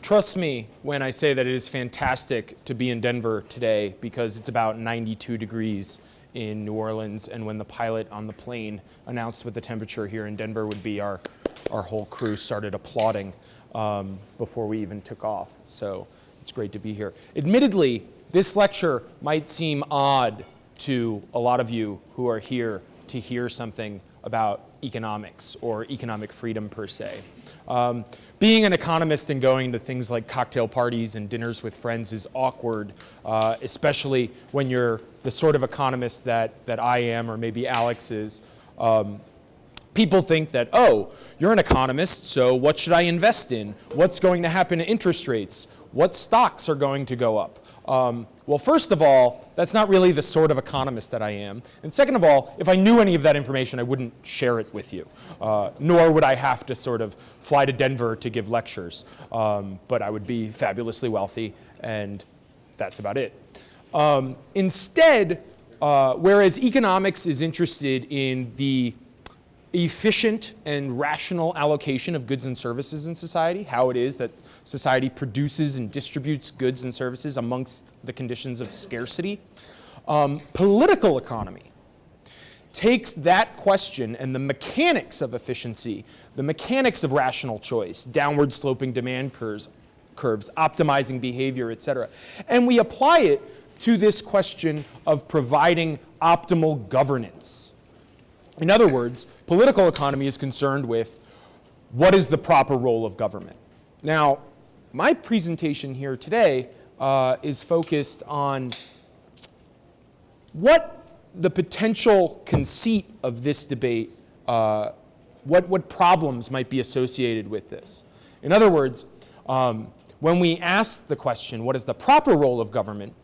Trust me when I say that it is fantastic to be in Denver today because it's about 92 degrees in New Orleans, and when the pilot on the plane announced what the temperature here in Denver would be, our whole crew started applauding before we even took off. So it's great to be here. Admittedly, this lecture might seem odd to a lot of you who are here to hear something about economics or economic freedom per se. Being an economist and going to things like cocktail parties and dinners with friends is awkward, especially when you're the sort of economist that I am or maybe Alex is. People think that, oh, you're an economist, so what should I invest in? What's going to happen to interest rates? What stocks are going to go up? Well, first of all, that's not really the sort of economist that I am. And second of all, if I knew any of that information, I wouldn't share it with you. Nor would I have to sort of fly to Denver to give lectures. But I would be fabulously wealthy, and that's about it. Instead, whereas economics is interested in the efficient and rational allocation of goods and services in society, how it is that society produces and distributes goods and services amongst the conditions of scarcity. Political economy takes that question and the mechanics of efficiency, the mechanics of rational choice, downward sloping demand curves, optimizing behavior, et cetera, and we apply it to this question of providing optimal governance. In other words, political economy is concerned with what is the proper role of government. Now, my presentation here today is focused on what the potential conceit of this debate, what problems might be associated with this. In other words, when we ask the question, what is the proper role of government,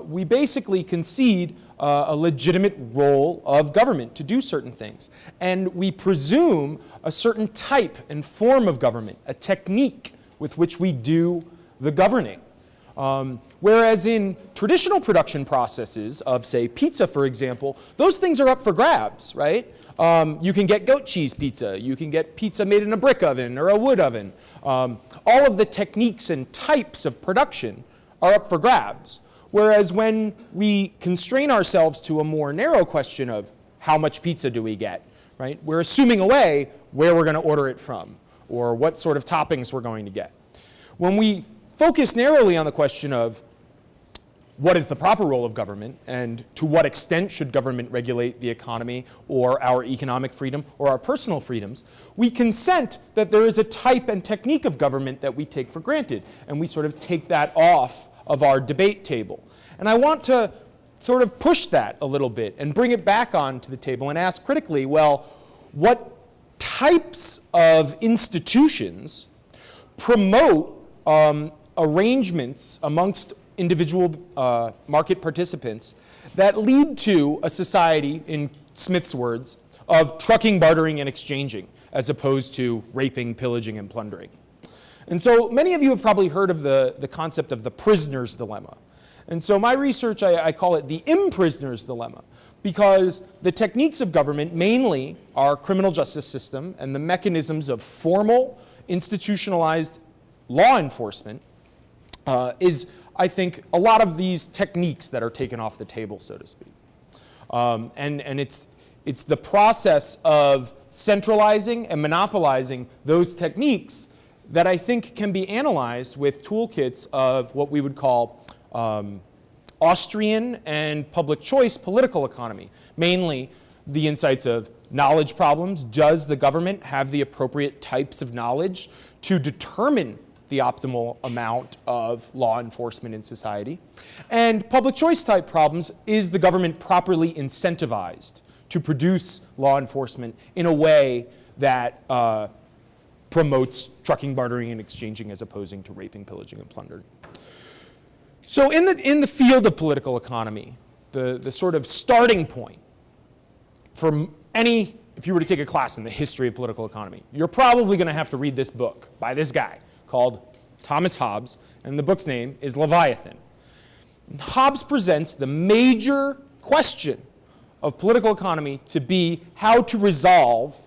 we basically concede a legitimate role of government to do certain things. And we presume a certain type and form of government, a technique with which we do the governing. Whereas in traditional production processes of, say, pizza, for example, those things are up for grabs, right? You can get goat cheese pizza. You can get pizza made in a brick oven or a wood oven. All of the techniques and types of production are up for grabs. Whereas when we constrain ourselves to a more narrow question of how much pizza do we get, right? We're assuming away where we're going to order it from or what sort of toppings we're going to get. When we focus narrowly on the question of what is the proper role of government and to what extent should government regulate the economy or our economic freedom or our personal freedoms, we consent that there is a type and technique of government that we take for granted, and we sort of take that off of our debate table. And I want to sort of push that a little bit and bring it back onto the table and ask critically, well, what types of institutions promote arrangements amongst individual market participants that lead to a society, in Smith's words, of trucking, bartering, and exchanging, as opposed to raping, pillaging, and plundering. And so many of you have probably heard of the concept of the prisoner's dilemma. And so my research, I call it the Imprisoner's dilemma, because the techniques of government mainly are criminal justice system and the mechanisms of formal, institutionalized law enforcement is, I think, a lot of these techniques that are taken off the table, so to speak. And it's the process of centralizing and monopolizing those techniques that I think can be analyzed with toolkits of what we would call Austrian and public choice political economy. Mainly the insights of knowledge problems. Does the government have the appropriate types of knowledge to determine the optimal amount of law enforcement in society? And public choice type problems, is the government properly incentivized to produce law enforcement in a way that promotes trucking, bartering, and exchanging as opposing to raping, pillaging, and plundering? So in the field of political economy, the sort of starting point for any, if you were to take a class in the history of political economy, you're probably going to have to read this book by this guy called Thomas Hobbes, and the book's name is Leviathan. Hobbes presents the major question of political economy to be how to resolve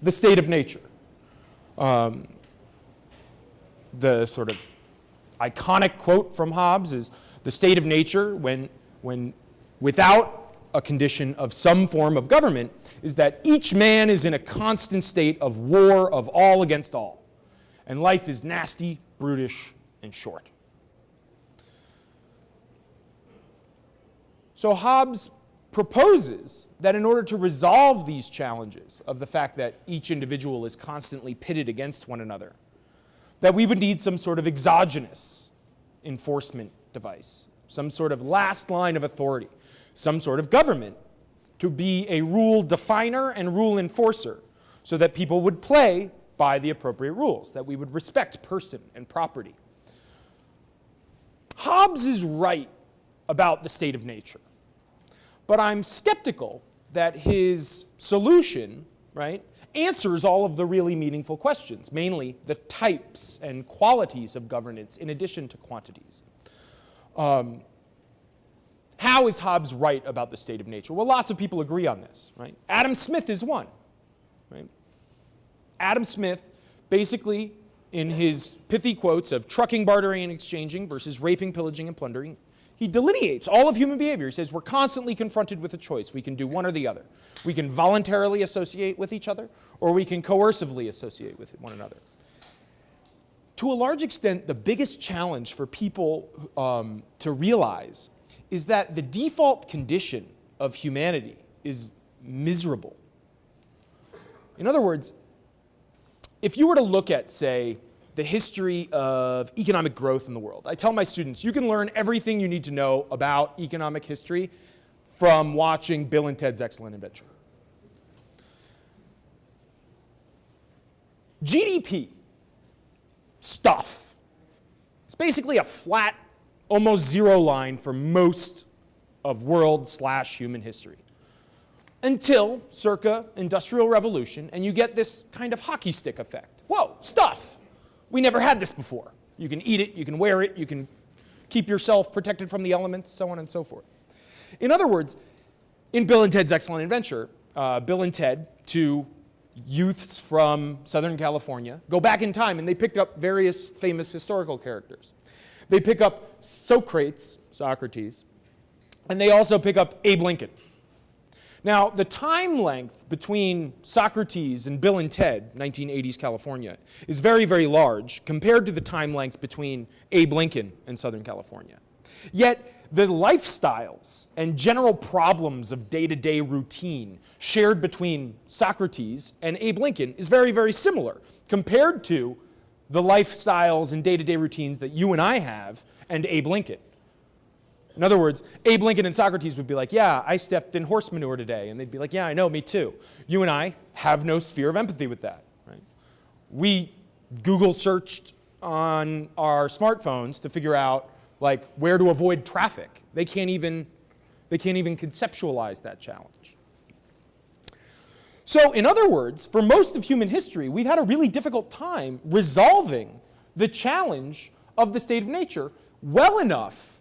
the state of nature. The sort of iconic quote from Hobbes is, "The state of nature, when without a condition of some form of government, is that each man is in a constant state of war of all against all, and life is nasty, brutish, and short." So Hobbes proposes that in order to resolve these challenges of the fact that each individual is constantly pitted against one another, that we would need some sort of exogenous enforcement device, some sort of last line of authority, some sort of government to be a rule definer and rule enforcer so that people would play by the appropriate rules, that we would respect person and property. Hobbes is right about the state of nature, but I'm skeptical that his solution, right, answers all of the really meaningful questions, mainly the types and qualities of governance in addition to quantities. How is Hobbes right about the state of nature? Well, lots of people agree on this, right? Adam Smith is one, right? Adam Smith, basically, in his pithy quotes of trucking, bartering, and exchanging versus raping, pillaging, and plundering, he delineates all of human behavior. He says we're constantly confronted with a choice. We can do one or the other. We can voluntarily associate with each other, or we can coercively associate with one another. To a large extent, the biggest challenge for people to realize is that the default condition of humanity is miserable. In other words, if you were to look at, say, the history of economic growth in the world, I tell my students, you can learn everything you need to know about economic history from watching Bill and Ted's Excellent Adventure. GDP stuff. It's basically a flat, almost zero line for most of world/human history. Until circa Industrial Revolution, and you get this kind of hockey stick effect. Whoa, stuff! We never had this before. You can eat it, you can wear it, you can keep yourself protected from the elements, so on and so forth. In other words, in Bill and Ted's Excellent Adventure, Bill and Ted, two youths from Southern California, go back in time and they picked up various famous historical characters. They pick up Socrates, and they also pick up Abe Lincoln. Now, the time length between Socrates and Bill and Ted, 1980s California, is very, very large compared to the time length between Abe Lincoln and Southern California. Yet, the lifestyles and general problems of day-to-day routine shared between Socrates and Abe Lincoln is very, very similar compared to the lifestyles and day-to-day routines that you and I have and Abe Lincoln. In other words, Abe Lincoln and Socrates would be like, yeah, I stepped in horse manure today. And they'd be like, yeah, I know, me too. You and I have no sphere of empathy with that. Right? We Google searched on our smartphones to figure out like where to avoid traffic. They can't even conceptualize that challenge. So in other words, for most of human history, we've had a really difficult time resolving the challenge of the state of nature well enough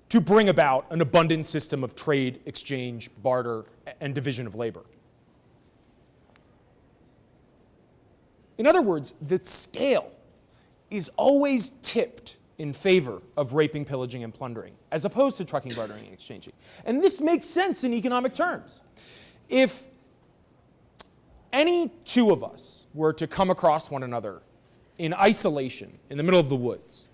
to bring about an abundant system of trade, exchange, barter, and division of labor. In other words, the scale is always tipped in favor of raping, pillaging, and plundering, as opposed to trucking, bartering, and exchanging. And this makes sense in economic terms. If any two of us were to come across one another in isolation in the middle of the woods,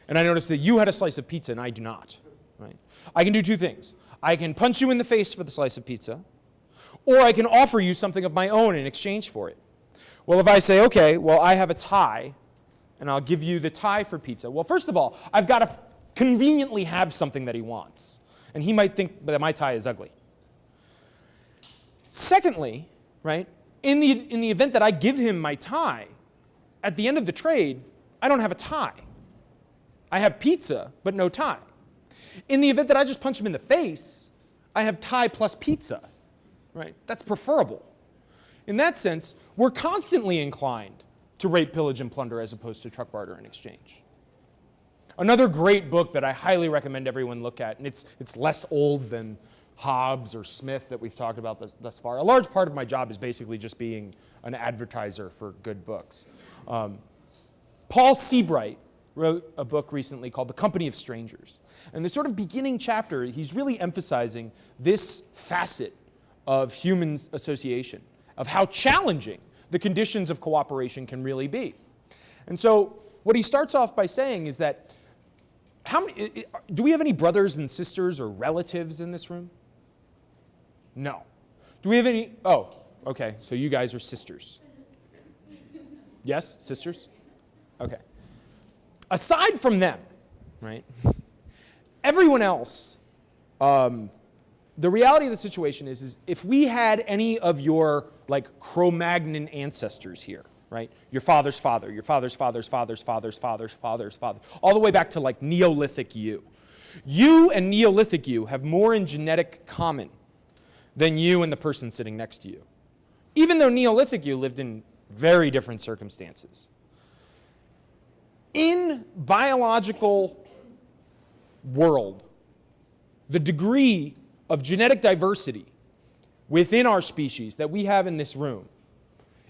and I noticed that you had a slice of pizza and I do not, right? I can do two things. I can punch you in the face for the slice of pizza, or I can offer you something of my own in exchange for it. Well, if I say, okay, well, I have a tie, and I'll give you the tie for pizza. Well, first of all, I've got to conveniently have something that he wants, and he might think that my tie is ugly. Secondly, right, in the event that I give him my tie, at the end of the trade, I don't have a tie. I have pizza, but no tie. In the event that I just punch him in the face, I have tie plus pizza, right? That's preferable. In that sense, we're constantly inclined to rape, pillage, and plunder as opposed to truck, barter, and exchange. Another great book that I highly recommend everyone look at, and it's less old than Hobbes or Smith that we've talked about thus far. A large part of my job is basically just being an advertiser for good books. Paul Seabright wrote a book recently called The Company of Strangers. And the sort of beginning chapter, he's really emphasizing this facet of human association, of how challenging the conditions of cooperation can really be. And so what he starts off by saying is that, do we have any brothers and sisters or relatives in this room? No. Do we have any, oh, okay, so you guys are sisters. Yes, sisters? Okay. Aside from them, right, everyone else, the reality of the situation is if we had any of your like Cro-Magnon ancestors here, right, your father's father, your father's father's father's father's father's father's father, all the way back to like Neolithic you. You and Neolithic you have more in genetic common than you and the person sitting next to you, even though Neolithic you lived in very different circumstances. In biological world, the degree of genetic diversity within our species that we have in this room,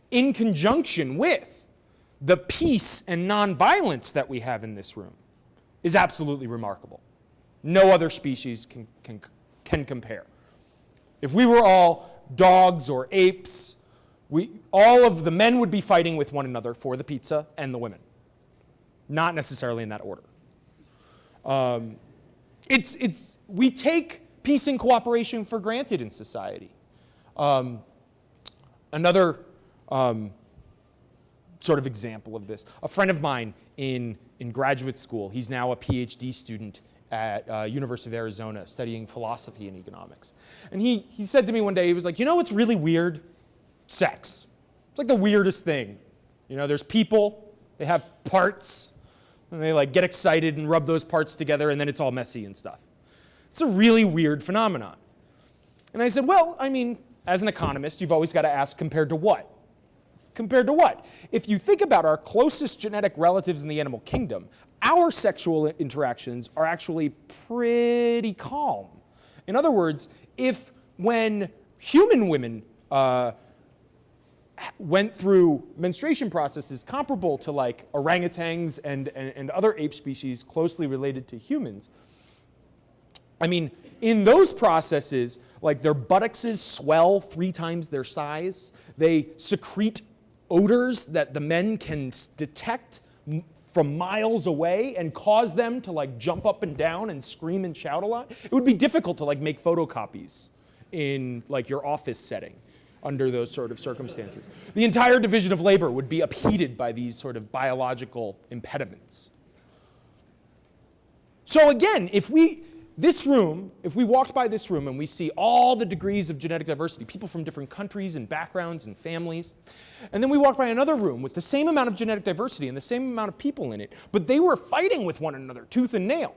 in conjunction with the peace and nonviolence that we have in this room, is absolutely remarkable. No other species can compare. If we were all dogs or apes, all of the men would be fighting with one another for the pizza and the women. Not necessarily in that order. We take peace and cooperation for granted in society. Another sort of example of this, a friend of mine in graduate school, he's now a PhD student at University of Arizona studying philosophy and economics. And he said to me one day, he was like, you know what's really weird? Sex. It's like the weirdest thing. You know, there's people, they have parts, and they like get excited and rub those parts together, and then it's all messy and stuff. It's a really weird phenomenon. And I said, well, I mean, as an economist, you've always got to ask, compared to what? Compared to what? If you think about our closest genetic relatives in the animal kingdom, our sexual interactions are actually pretty calm. In other words, when human women went through menstruation processes comparable to like orangutans and other ape species closely related to humans, I mean, in those processes, like their buttocks swell 3 times their size. They secrete odors that the men can detect from miles away and cause them to like jump up and down and scream and shout a lot. It would be difficult to like make photocopies in like your office setting under those sort of circumstances. The entire division of labor would be upheated by these sort of biological impediments. So again, if we walked by this room and we see all the degrees of genetic diversity, people from different countries and backgrounds and families, and then we walk by another room with the same amount of genetic diversity and the same amount of people in it, but they were fighting with one another, tooth and nail.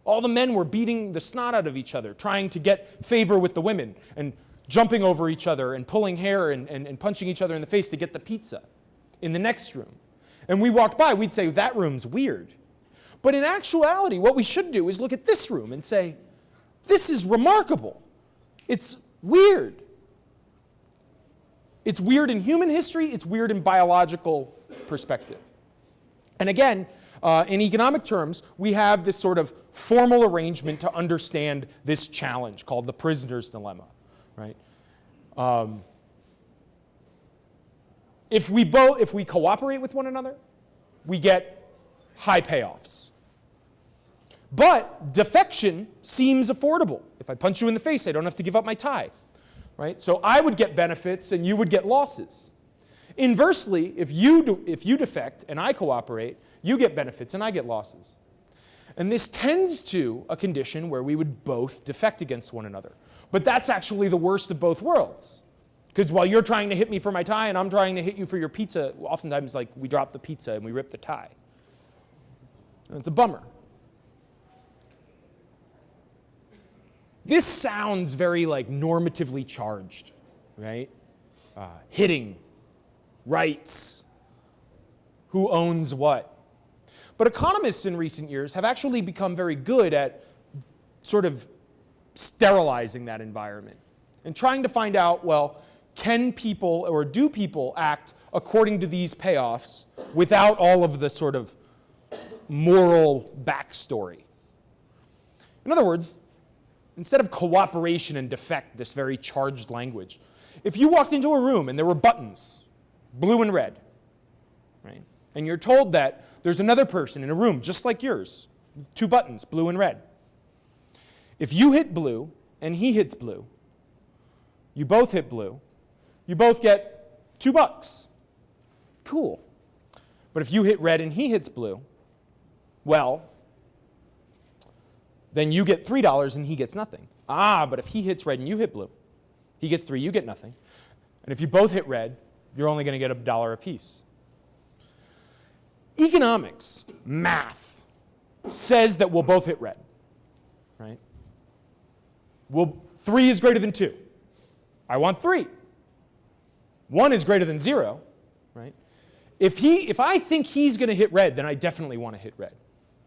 All the men were beating the snot out of each other, trying to get favor with the women, and jumping over each other and pulling hair and punching each other in the face to get the pizza in the next room. And we walked by, we'd say, that room's weird. But in actuality, what we should do is look at this room and say, this is remarkable. It's weird. It's weird in human history. It's weird in biological perspective. And again, in economic terms, we have this sort of formal arrangement to understand this challenge called the prisoner's dilemma, right? If we cooperate with one another, we get high payoffs. But defection seems affordable. If I punch you in the face, I don't have to give up my tie, right? So I would get benefits and you would get losses. Inversely, if you defect and I cooperate, you get benefits and I get losses. And this tends to a condition where we would both defect against one another. But that's actually the worst of both worlds. Because while you're trying to hit me for my tie and I'm trying to hit you for your pizza, oftentimes like we drop the pizza and we rip the tie. And it's a bummer. This sounds very like normatively charged, right? Hitting, rights, who owns what. But economists in recent years have actually become very good at sort of sterilizing that environment and trying to find out, well, can people or do people act according to these payoffs without all of the sort of moral backstory. In other words, instead of cooperation and defect, this very charged language, if you walked into a room and there were buttons, blue and red, right? And you're told that there's another person in a room just like yours, with 2 buttons, blue and red. If you hit blue and he hits blue, you both hit blue, you both get $2. Cool. But if you hit red and he hits blue, well, then you get $3 and he gets nothing. But if he hits red and you hit blue, he gets 3, you get nothing. And if you both hit red, you're only going to get $1 apiece. Economics, math, says that we'll both hit red, right? 3 is greater than 2. I want 3. 1 is greater than 0, right? If I think he's going to hit red, then I definitely want to hit red.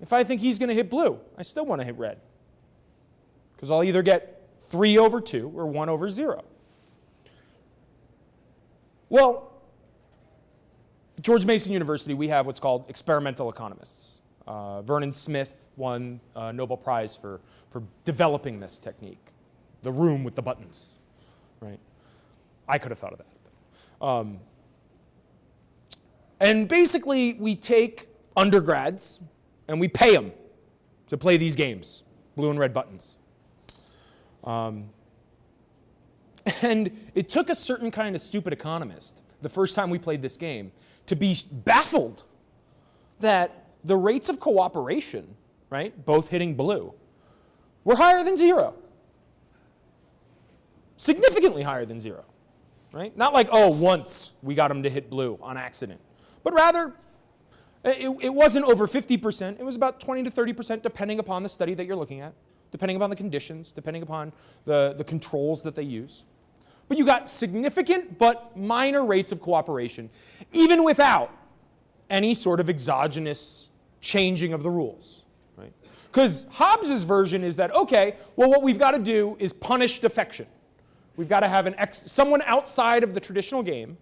If I think he's going to hit blue, I still want to hit red. Because I'll either get 3 over 2 or 1 over 0. Well, George Mason University, we have what's called experimental economists. Vernon Smith won a Nobel Prize for developing this technique, the room with the buttons, right? I could have thought of that. And basically, we take undergrads and we pay them to play these games, blue and red buttons. And it took a certain kind of stupid economist, the first time we played this game, to be baffled that the rates of cooperation, right, both hitting blue, were higher than 0. Significantly higher than 0, right? Not like, once we got them to hit blue on accident, but rather, it wasn't over 50%. It was about 20 to 30%, depending upon the study that you're looking at, depending upon the conditions, depending upon the controls that they use. But you got significant but minor rates of cooperation, even without any sort of exogenous changing of the rules, right? Because Hobbes's version is that, okay, well, what we've got to do is punish defection. We've got to have someone outside of the traditional game,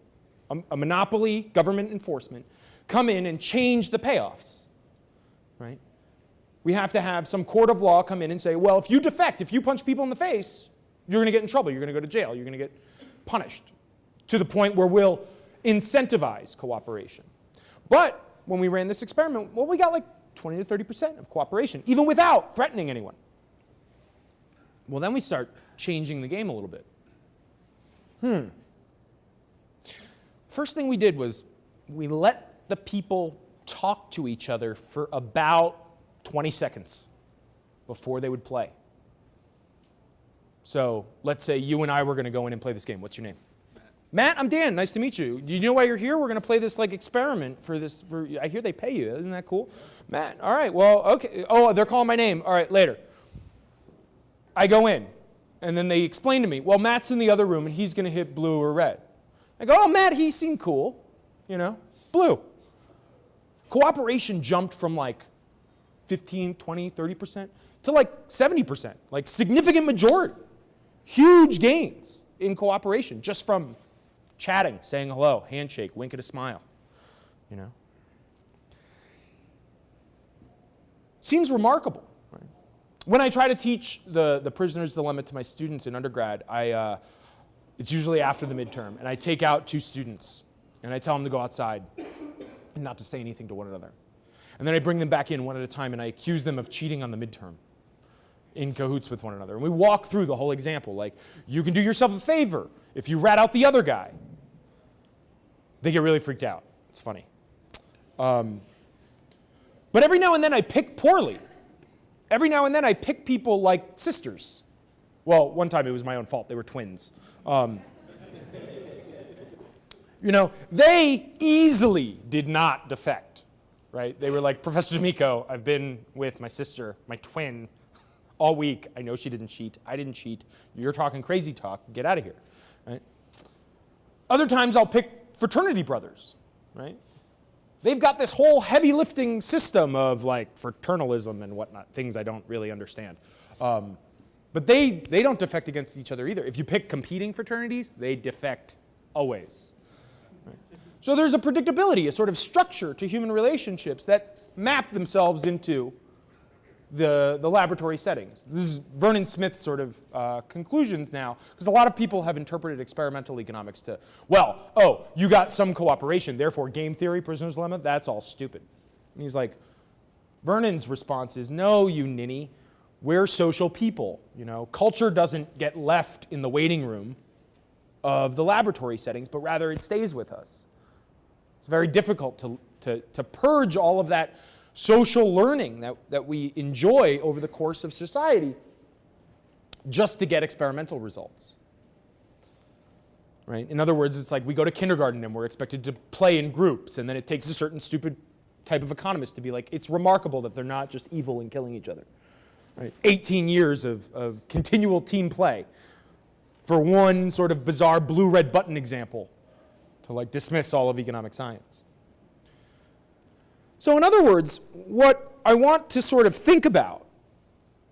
a monopoly, government enforcement, come in and change the payoffs, right? We have to have some court of law come in and say, well, if you defect, if you punch people in the face, you're going to get in trouble. You're going to go to jail. You're going to get punished to the point where we'll incentivize cooperation. But when we ran this experiment, well, we got like 20 to 30% of cooperation, even without threatening anyone. Well, then we start changing the game a little bit. First thing we did was we let the people talk to each other for about 20 seconds before they would play. So let's say you and I were going to go in and play this game. What's your name? Matt, I'm Dan. Nice to meet you. Do you know why you're here? We're going to play this experiment for this. I hear they pay you. Isn't that cool? Matt, all right. Well, okay. Oh, they're calling my name. All right, later. I go in, and then they explain to me, well, Matt's in the other room, and he's going to hit blue or red. I go, oh, Matt, he seemed cool. Blue. Cooperation jumped from 15, 20, 30% to 70%, significant majority. Huge gains in cooperation just from chatting, saying hello, handshake, wink at a smile. Seems remarkable. Right? When I try to teach the prisoner's dilemma to my students in undergrad, it's usually after the midterm, and I take out 2 students, and I tell them to go outside and not to say anything to one another. And then I bring them back in one at a time, and I accuse them of cheating on the midterm in cahoots with one another. And we walk through the whole example, you can do yourself a favor if you rat out the other guy. They get really freaked out. It's funny. But every now and then I pick poorly. Every now and then I pick people like sisters. Well, one time it was my own fault. They were twins. They easily did not defect, right? They were like, Professor D'Amico, I've been with my sister, my twin, all week. I know she didn't cheat. I didn't cheat. You're talking crazy talk. Get out of here, right? Other times I'll pick fraternity brothers, right? They've got this whole heavy lifting system of fraternalism and whatnot, things I don't really understand. But they don't defect against each other either. If you pick competing fraternities, they defect always. Right? So there's a predictability, a sort of structure to human relationships that map themselves into the laboratory settings. This is Vernon Smith's sort of conclusions now, because a lot of people have interpreted experimental economics to, well, oh, you got some cooperation, therefore game theory, prisoner's dilemma, that's all stupid. And he's like, Vernon's response is, no, you ninny, we're social people. You know, culture doesn't get left in the waiting room of the laboratory settings, but rather it stays with us. It's very difficult to purge all of that social learning that we enjoy over the course of society just to get experimental results. Right? In other words, it's like we go to kindergarten and we're expected to play in groups, and then it takes a certain stupid type of economist to be like, it's remarkable that they're not just evil and killing each other. Right? 18 years of continual team play for one sort of bizarre blue-red button example to like dismiss all of economic science. So in other words, what I want to sort of think about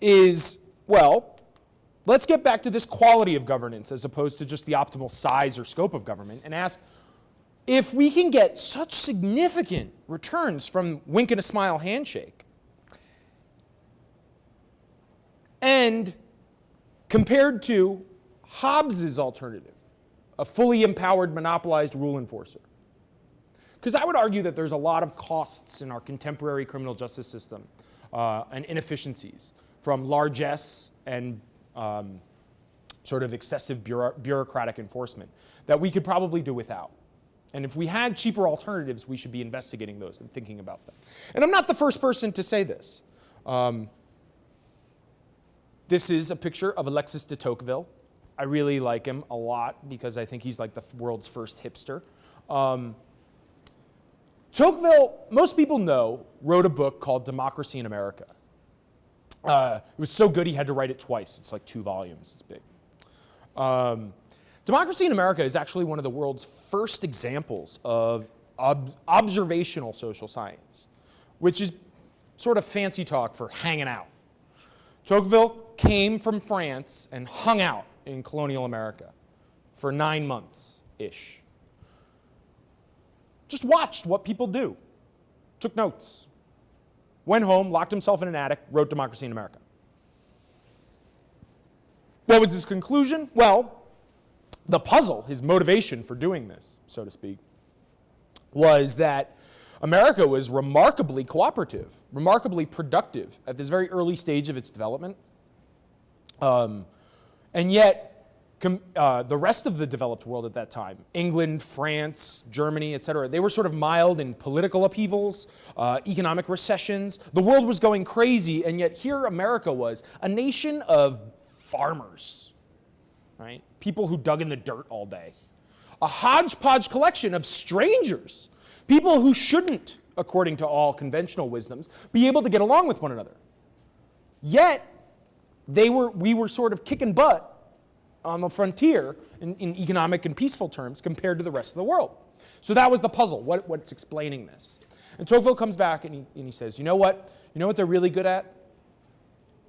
is, well, let's get back to this quality of governance as opposed to just the optimal size or scope of government and ask, if we can get such significant returns from wink and a smile handshake, and compared to Hobbes's alternative, a fully empowered monopolized rule enforcer. Because I would argue that there's a lot of costs in our contemporary criminal justice system and inefficiencies from largesse and sort of excessive bureaucratic enforcement that we could probably do without. And if we had cheaper alternatives, we should be investigating those and thinking about them. And I'm not the first person to say this. This is a picture of Alexis de Tocqueville. I really like him a lot because I think he's like the world's first hipster. Tocqueville, most people know, wrote a book called Democracy in America. It was so good he had to write it twice. It's like 2 volumes. It's big. Democracy in America is actually one of the world's first examples of observational social science, which is sort of fancy talk for hanging out. Tocqueville came from France and hung out in colonial America for 9 months-ish. Just watched what people do, took notes, went home, locked himself in an attic, wrote Democracy in America. What was his conclusion? Well, the puzzle, his motivation for doing this, so to speak, was that America was remarkably cooperative, remarkably productive at this very early stage of its development. And yet, the rest of the developed world at that time, England, France, Germany, et cetera, they were sort of mild in political upheavals, economic recessions. The world was going crazy, and yet here America was, a nation of farmers, right? People who dug in the dirt all day. A hodgepodge collection of strangers, people who shouldn't, according to all conventional wisdoms, be able to get along with one another. Yet, we were sort of kicking butt on the frontier in economic and peaceful terms compared to the rest of the world. So that was the puzzle, what's explaining this. And Tocqueville comes back and he says, you know what? You know what they're really good at?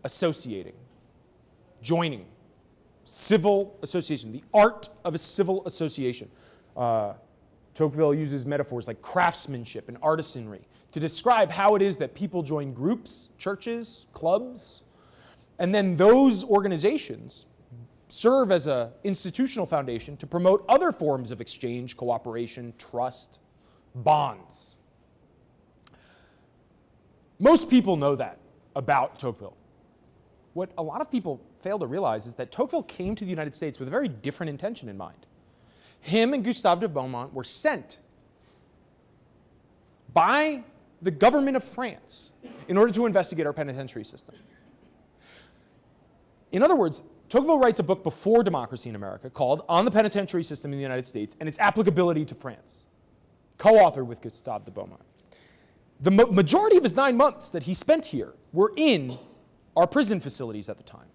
Associating, joining, civil association, the art of a civil association. Tocqueville uses metaphors like craftsmanship and artisanry to describe how it is that people join groups, churches, clubs, and then those organizations serve as an institutional foundation to promote other forms of exchange, cooperation, trust, bonds. Most people know that about Tocqueville. What a lot of people fail to realize is that Tocqueville came to the United States with a very different intention in mind. Him and Gustave de Beaumont were sent by the government of France in order to investigate our penitentiary system. In other words, Tocqueville writes a book before Democracy in America called On the Penitentiary System in the United States and its Applicability to France, co-authored with Gustave de Beaumont. The majority of his 9 months that he spent here were in our prison facilities at the time.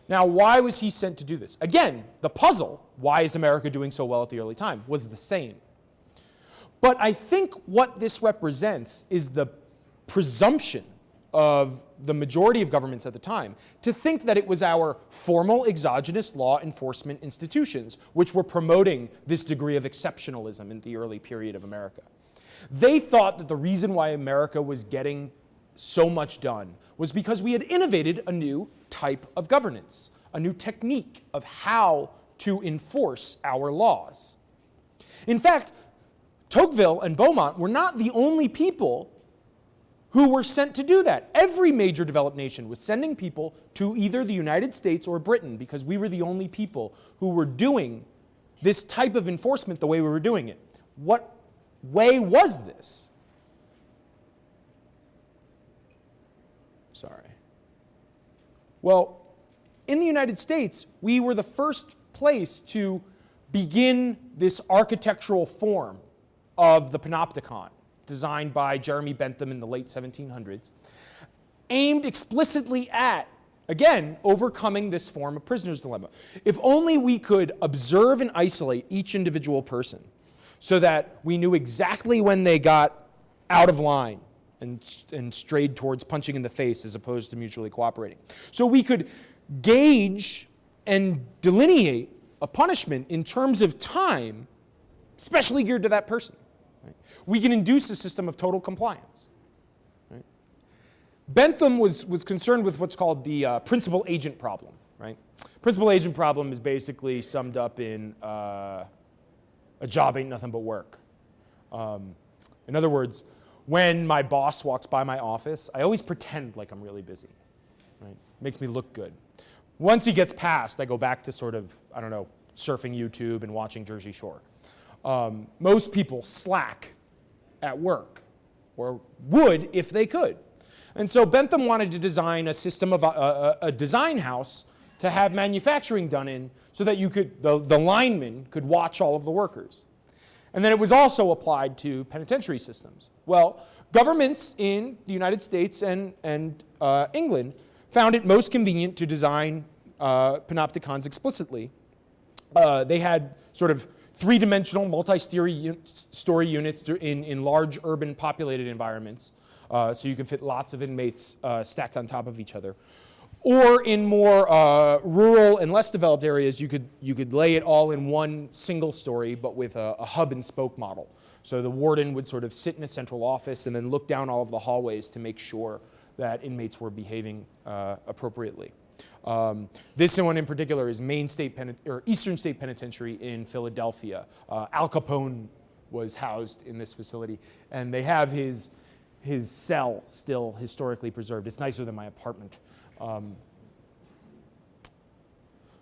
Now, why was he sent to do this? Again, the puzzle, why is America doing so well at the early time, was the same. But I think what this represents is the presumption of the majority of governments at the time to think that it was our formal exogenous law enforcement institutions which were promoting this degree of exceptionalism in the early period of America. They thought that the reason why America was getting so much done was because we had innovated a new type of governance, a new technique of how to enforce our laws. In fact, Tocqueville and Beaumont were not the only people who were sent to do that. Every major developed nation was sending people to either the United States or Britain because we were the only people who were doing this type of enforcement the way we were doing it. What way was this? Sorry. Well, in the United States, we were the first place to begin this architectural form of the panopticon, designed by Jeremy Bentham in the late 1700s, aimed explicitly at, again, overcoming this form of prisoner's dilemma. If only we could observe and isolate each individual person so that we knew exactly when they got out of line and strayed towards punching in the face as opposed to mutually cooperating. So we could gauge and delineate a punishment in terms of time, especially geared to that person. Right? We can induce a system of total compliance. Right? Bentham was concerned with what's called the principal agent problem. Right? Principal agent problem is basically summed up in a job ain't nothing but work. In other words, when my boss walks by my office, I always pretend like I'm really busy. Right? Makes me look good. Once he gets past, I go back to sort of, I don't know, surfing YouTube and watching Jersey Shore. Most people slack at work, or would if they could. And so Bentham wanted to design a system of a design house to have manufacturing done in so that you could, the linemen could watch all of the workers. And then it was also applied to penitentiary systems. Well, governments in the United States and England found it most convenient to design panopticons explicitly. They had sort of three-dimensional, multi-story units in large urban populated environments, so you could fit lots of inmates stacked on top of each other. Or in more rural and less developed areas, you could lay it all in one single story, but with a hub and spoke model. So the warden would sort of sit in a central office and then look down all of the hallways to make sure that inmates were behaving appropriately. This one in particular is Eastern State Penitentiary in Philadelphia. Al Capone was housed in this facility, and they have his cell still historically preserved. It's nicer than my apartment.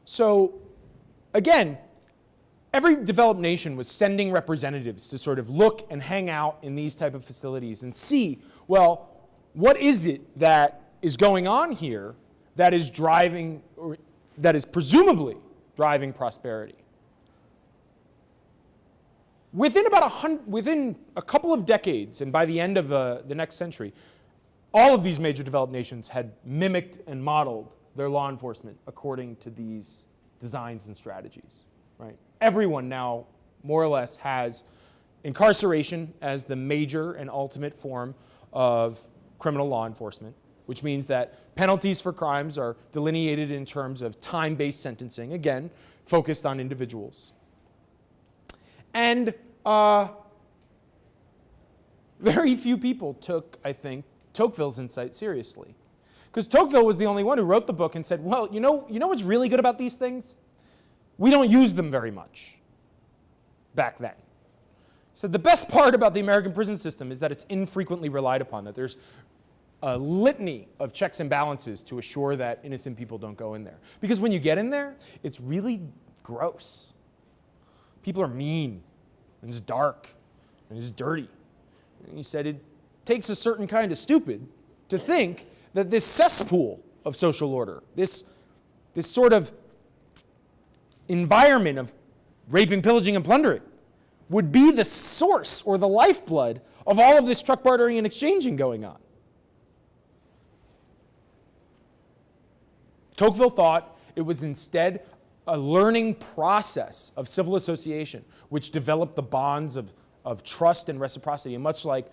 So again, every developed nation was sending representatives to sort of look and hang out in these type of facilities and see, well, what is it that is going on here that is driving, or that is presumably driving prosperity? Within a couple of decades, and by the end of the next century, all of these major developed nations had mimicked and modeled their law enforcement according to these designs and strategies. Right? Everyone now, more or less, has incarceration as the major and ultimate form of criminal law enforcement, which means that penalties for crimes are delineated in terms of time-based sentencing, again, focused on individuals. And very few people took, I think, Tocqueville's insight seriously. Because Tocqueville was the only one who wrote the book and said, well, you know what's really good about these things? We don't use them very much back then. So the best part about the American prison system is that it's infrequently relied upon, that there's a litany of checks and balances to assure that innocent people don't go in there. Because when you get in there, it's really gross. People are mean, and it's dark, and it's dirty. And he said it takes a certain kind of stupid to think that this cesspool of social order, this sort of environment of raping, pillaging, and plundering would be the source or the lifeblood of all of this truck bartering and exchanging going on. Tocqueville thought it was instead a learning process of civil association which developed the bonds of trust and reciprocity, much like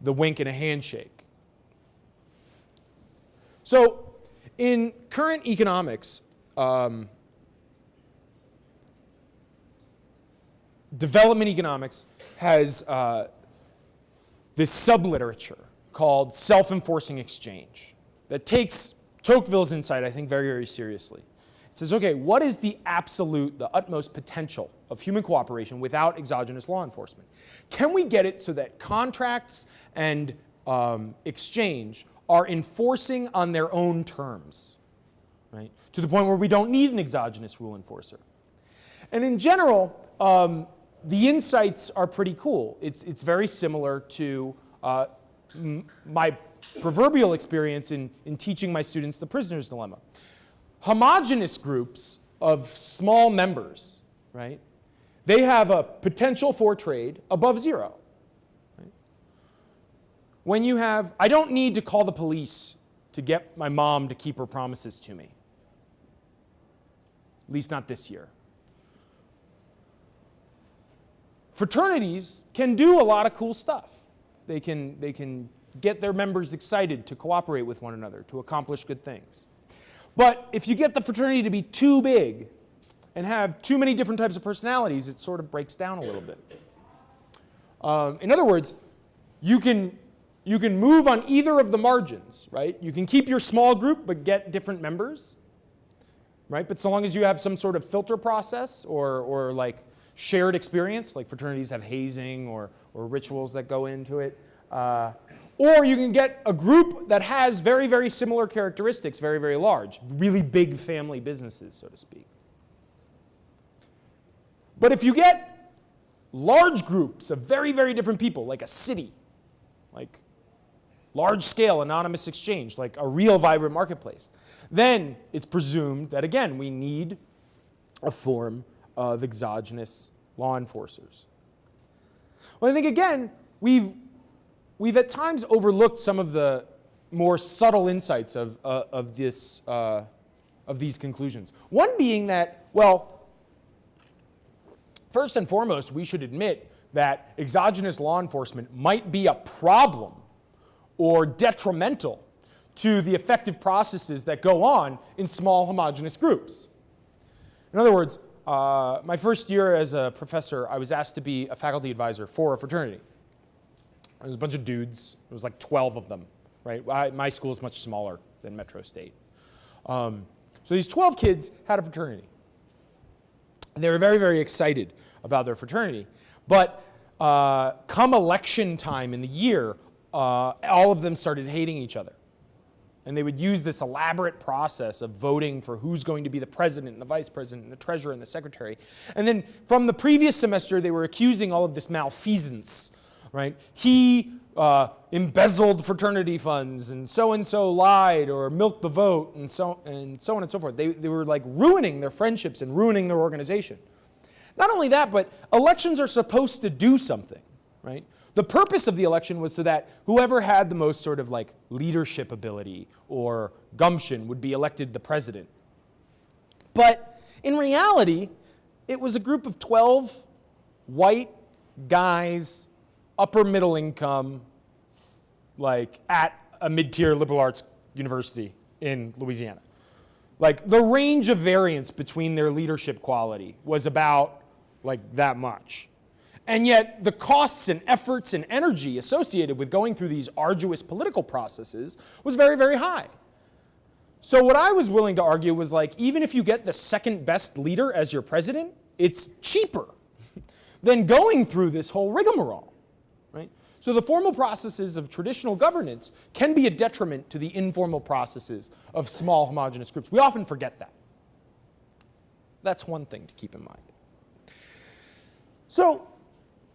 the wink and a handshake. So in current economics, development economics has this subliterature called self-enforcing exchange that takes Tocqueville's insight, I think, very, very seriously. It says, okay, what is the absolute, the utmost potential of human cooperation without exogenous law enforcement? Can we get it so that contracts and exchange are enforcing on their own terms, right? To the point where we don't need an exogenous rule enforcer. And in general, the insights are pretty cool. It's very similar to my proverbial experience in teaching my students the prisoner's dilemma. Homogeneous groups of small members, right? They have a potential for trade above zero. Right? When you have, I don't need to call the police to get my mom to keep her promises to me. At least not this year. Fraternities can do a lot of cool stuff. They can get their members excited to cooperate with one another, to accomplish good things. But if you get the fraternity to be too big and have too many different types of personalities, it sort of breaks down a little bit. In other words, you can move on either of the margins, right? You can keep your small group but get different members, right? But so long as you have some sort of filter process or like shared experience, like fraternities have hazing or rituals that go into it. Or you can get a group that has very, very similar characteristics, very, very large, really big family businesses, so to speak. But if you get large groups of very, very different people, like a city, like large-scale anonymous exchange, like a real vibrant marketplace, then it's presumed that, again, we need a form of exogenous law enforcers. Well, I think, again, we've at times overlooked some of the more subtle insights of these conclusions. One being that, well, first and foremost, we should admit that exogenous law enforcement might be a problem or detrimental to the effective processes that go on in small homogeneous groups. In other words, my first year as a professor, I was asked to be a faculty advisor for a fraternity. There was a bunch of dudes. There was like 12 of them, right? My school is much smaller than Metro State. So these 12 kids had a fraternity. And they were very, very excited about their fraternity. But come election time in the year, all of them started hating each other. And they would use this elaborate process of voting for who's going to be the president and the vice president and the treasurer and the secretary. And then from the previous semester, they were accusing all of this malfeasance. Right? He embezzled fraternity funds, and so lied or milked the vote, and so on and so forth. They were like ruining their friendships and ruining their organization. Not only that, but elections are supposed to do something, right? The purpose of the election was so that whoever had the most sort of like leadership ability or gumption would be elected the president. But in reality, it was a group of 12 white guys, upper middle income, like at a mid-tier liberal arts university in Louisiana. Like the range of variance between their leadership quality was about like that much. And yet the costs and efforts and energy associated with going through these arduous political processes was very, very high. So what I was willing to argue was like, even if you get the second best leader as your president, it's cheaper than going through this whole rigmarole. Right? So the formal processes of traditional governance can be a detriment to the informal processes of small homogeneous groups. We often forget that. That's one thing to keep in mind. So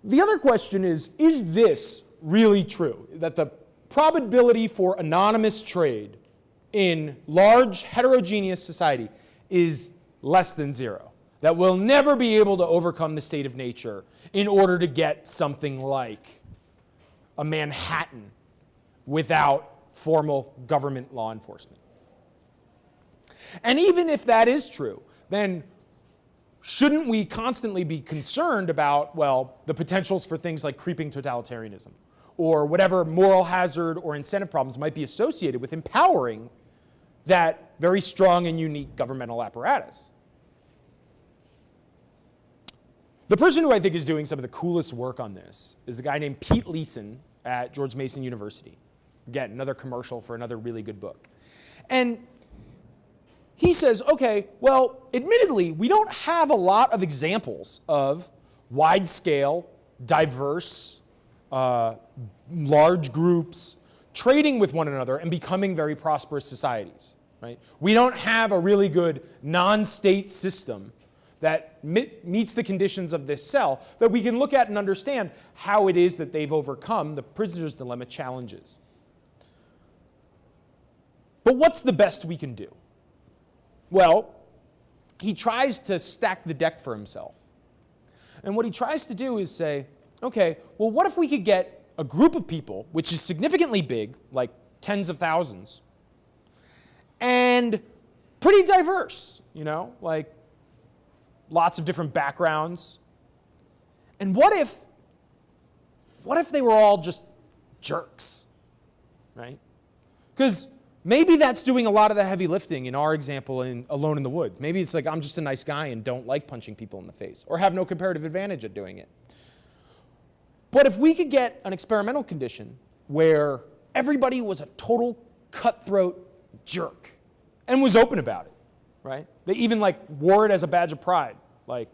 the other question is this really true? That the probability for anonymous trade in large heterogeneous society is less than zero? That we'll never be able to overcome the state of nature in order to get something like a Manhattan without formal government law enforcement. And even if that is true, then shouldn't we constantly be concerned about, well, the potentials for things like creeping totalitarianism or whatever moral hazard or incentive problems might be associated with empowering that very strong and unique governmental apparatus. The person who I think is doing some of the coolest work on this is a guy named Pete Leeson at George Mason University. Again, another commercial for another really good book. And he says, okay, well, admittedly, we don't have a lot of examples of wide-scale, diverse, large groups trading with one another and becoming very prosperous societies, right? We don't have a really good non-state system that meets the conditions of this cell that we can look at and understand how it is that they've overcome the prisoner's dilemma challenges. But what's the best we can do? Well, he tries to stack the deck for himself. And what he tries to do is say, okay, well, what if we could get a group of people, which is significantly big, like tens of thousands, and pretty diverse, like lots of different backgrounds. And what if they were all just jerks, right? Because maybe that's doing a lot of the heavy lifting in our example in Alone in the Woods. Maybe it's like, I'm just a nice guy and don't like punching people in the face, or have no comparative advantage at doing it. But if we could get an experimental condition where everybody was a total cutthroat jerk and was open about it, right? They even wore it as a badge of pride. Like,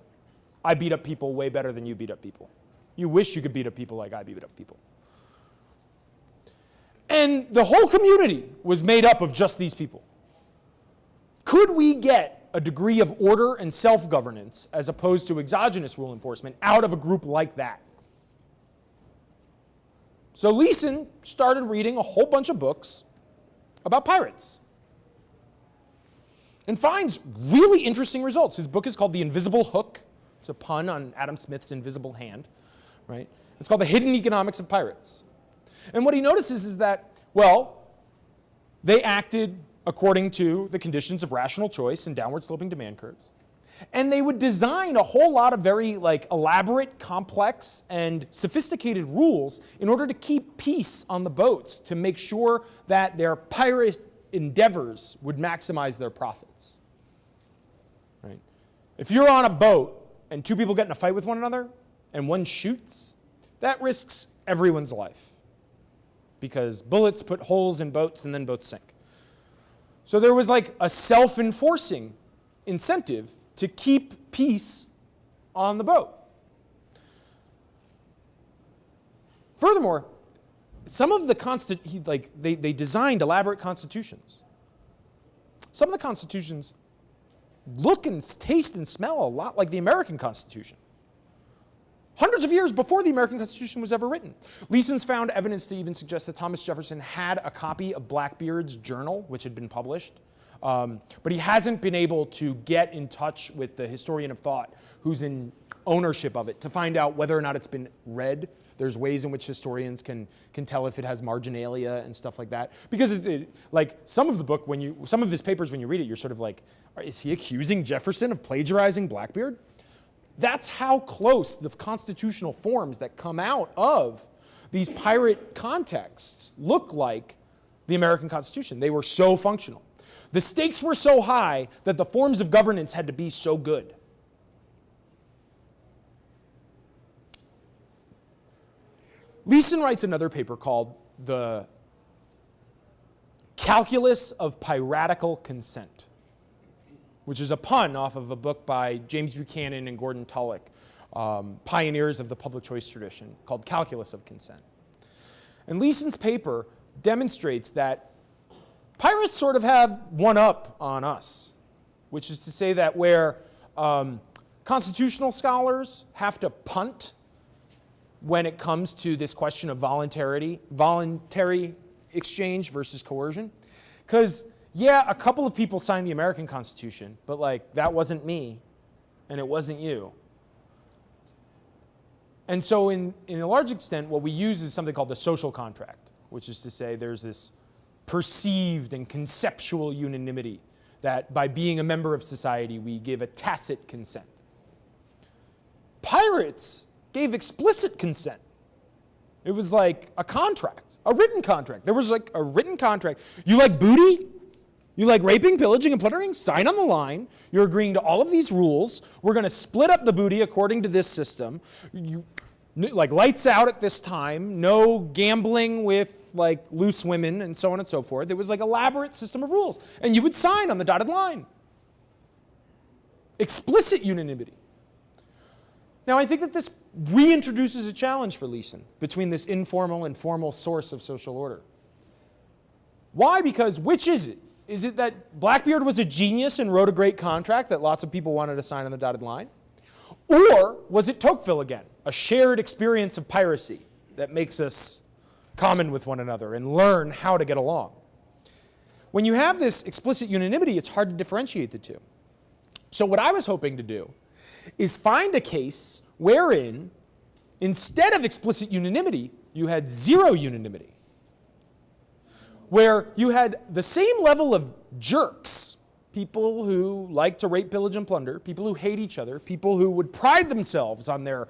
I beat up people way better than you beat up people. You wish you could beat up people like I beat up people. And the whole community was made up of just these people. Could we get a degree of order and self-governance as opposed to exogenous rule enforcement out of a group like that? So Leeson started reading a whole bunch of books about pirates and finds really interesting results. His book is called The Invisible Hook. It's a pun on Adam Smith's Invisible Hand, right? It's called The Hidden Economics of Pirates. And what he notices is that, well, they acted according to the conditions of rational choice and downward sloping demand curves. And they would design a whole lot of very elaborate, complex, and sophisticated rules in order to keep peace on the boats, to make sure that their pirate endeavors would maximize their profits. Right? If you're on a boat and two people get in a fight with one another and one shoots, that risks everyone's life, because bullets put holes in boats and then boats sink. So there was a self-enforcing incentive to keep peace on the boat. Furthermore, some of the they designed elaborate constitutions. Some of the constitutions look and taste and smell a lot like the American Constitution. Hundreds of years before the American Constitution was ever written. Leeson's found evidence to even suggest that Thomas Jefferson had a copy of Blackbeard's journal, which had been published. But he hasn't been able to get in touch with the historian of thought who's in ownership of it to find out whether or not it's been read. There's ways in which historians can tell if it has marginalia and stuff like that. Because some of the book, some of his papers, when you read it, you're sort of like, is he accusing Jefferson of plagiarizing Blackbeard? That's how close the constitutional forms that come out of these pirate contexts look like the American Constitution. They were so functional. The stakes were so high that the forms of governance had to be so good. Leeson writes another paper called The Calculus of Piratical Consent, which is a pun off of a book by James Buchanan and Gordon Tullock, pioneers of the public choice tradition, called Calculus of Consent. And Leeson's paper demonstrates that pirates sort of have one up on us, which is to say that where constitutional scholars have to punt when it comes to this question of voluntary exchange versus coercion, because yeah, a couple of people signed the American Constitution, but that wasn't me, and it wasn't you. And so in a large extent, what we use is something called the social contract, which is to say there's this perceived and conceptual unanimity that by being a member of society, we give a tacit consent. Pirates gave explicit consent. It was like a contract, a written contract. There was a written contract. You like booty? You like raping, pillaging, and plundering? Sign on the line. You're agreeing to all of these rules. We're going to split up the booty according to this system. Like lights out at this time, no gambling with like loose women and so on and so forth. It was like elaborate system of rules. And you would sign on the dotted line. Explicit unanimity. Now I think that this reintroduces a challenge for Leeson between this informal and formal source of social order. Why? Because which is it? Is it that Blackbeard was a genius and wrote a great contract that lots of people wanted to sign on the dotted line? Or was it Tocqueville again, a shared experience of piracy that makes us common with one another and learn how to get along? When you have this explicit unanimity, it's hard to differentiate the two. So what I was hoping to do is find a case wherein, instead of explicit unanimity, you had zero unanimity. Where you had the same level of jerks, people who like to rape, pillage, and plunder, people who hate each other, people who would pride themselves on their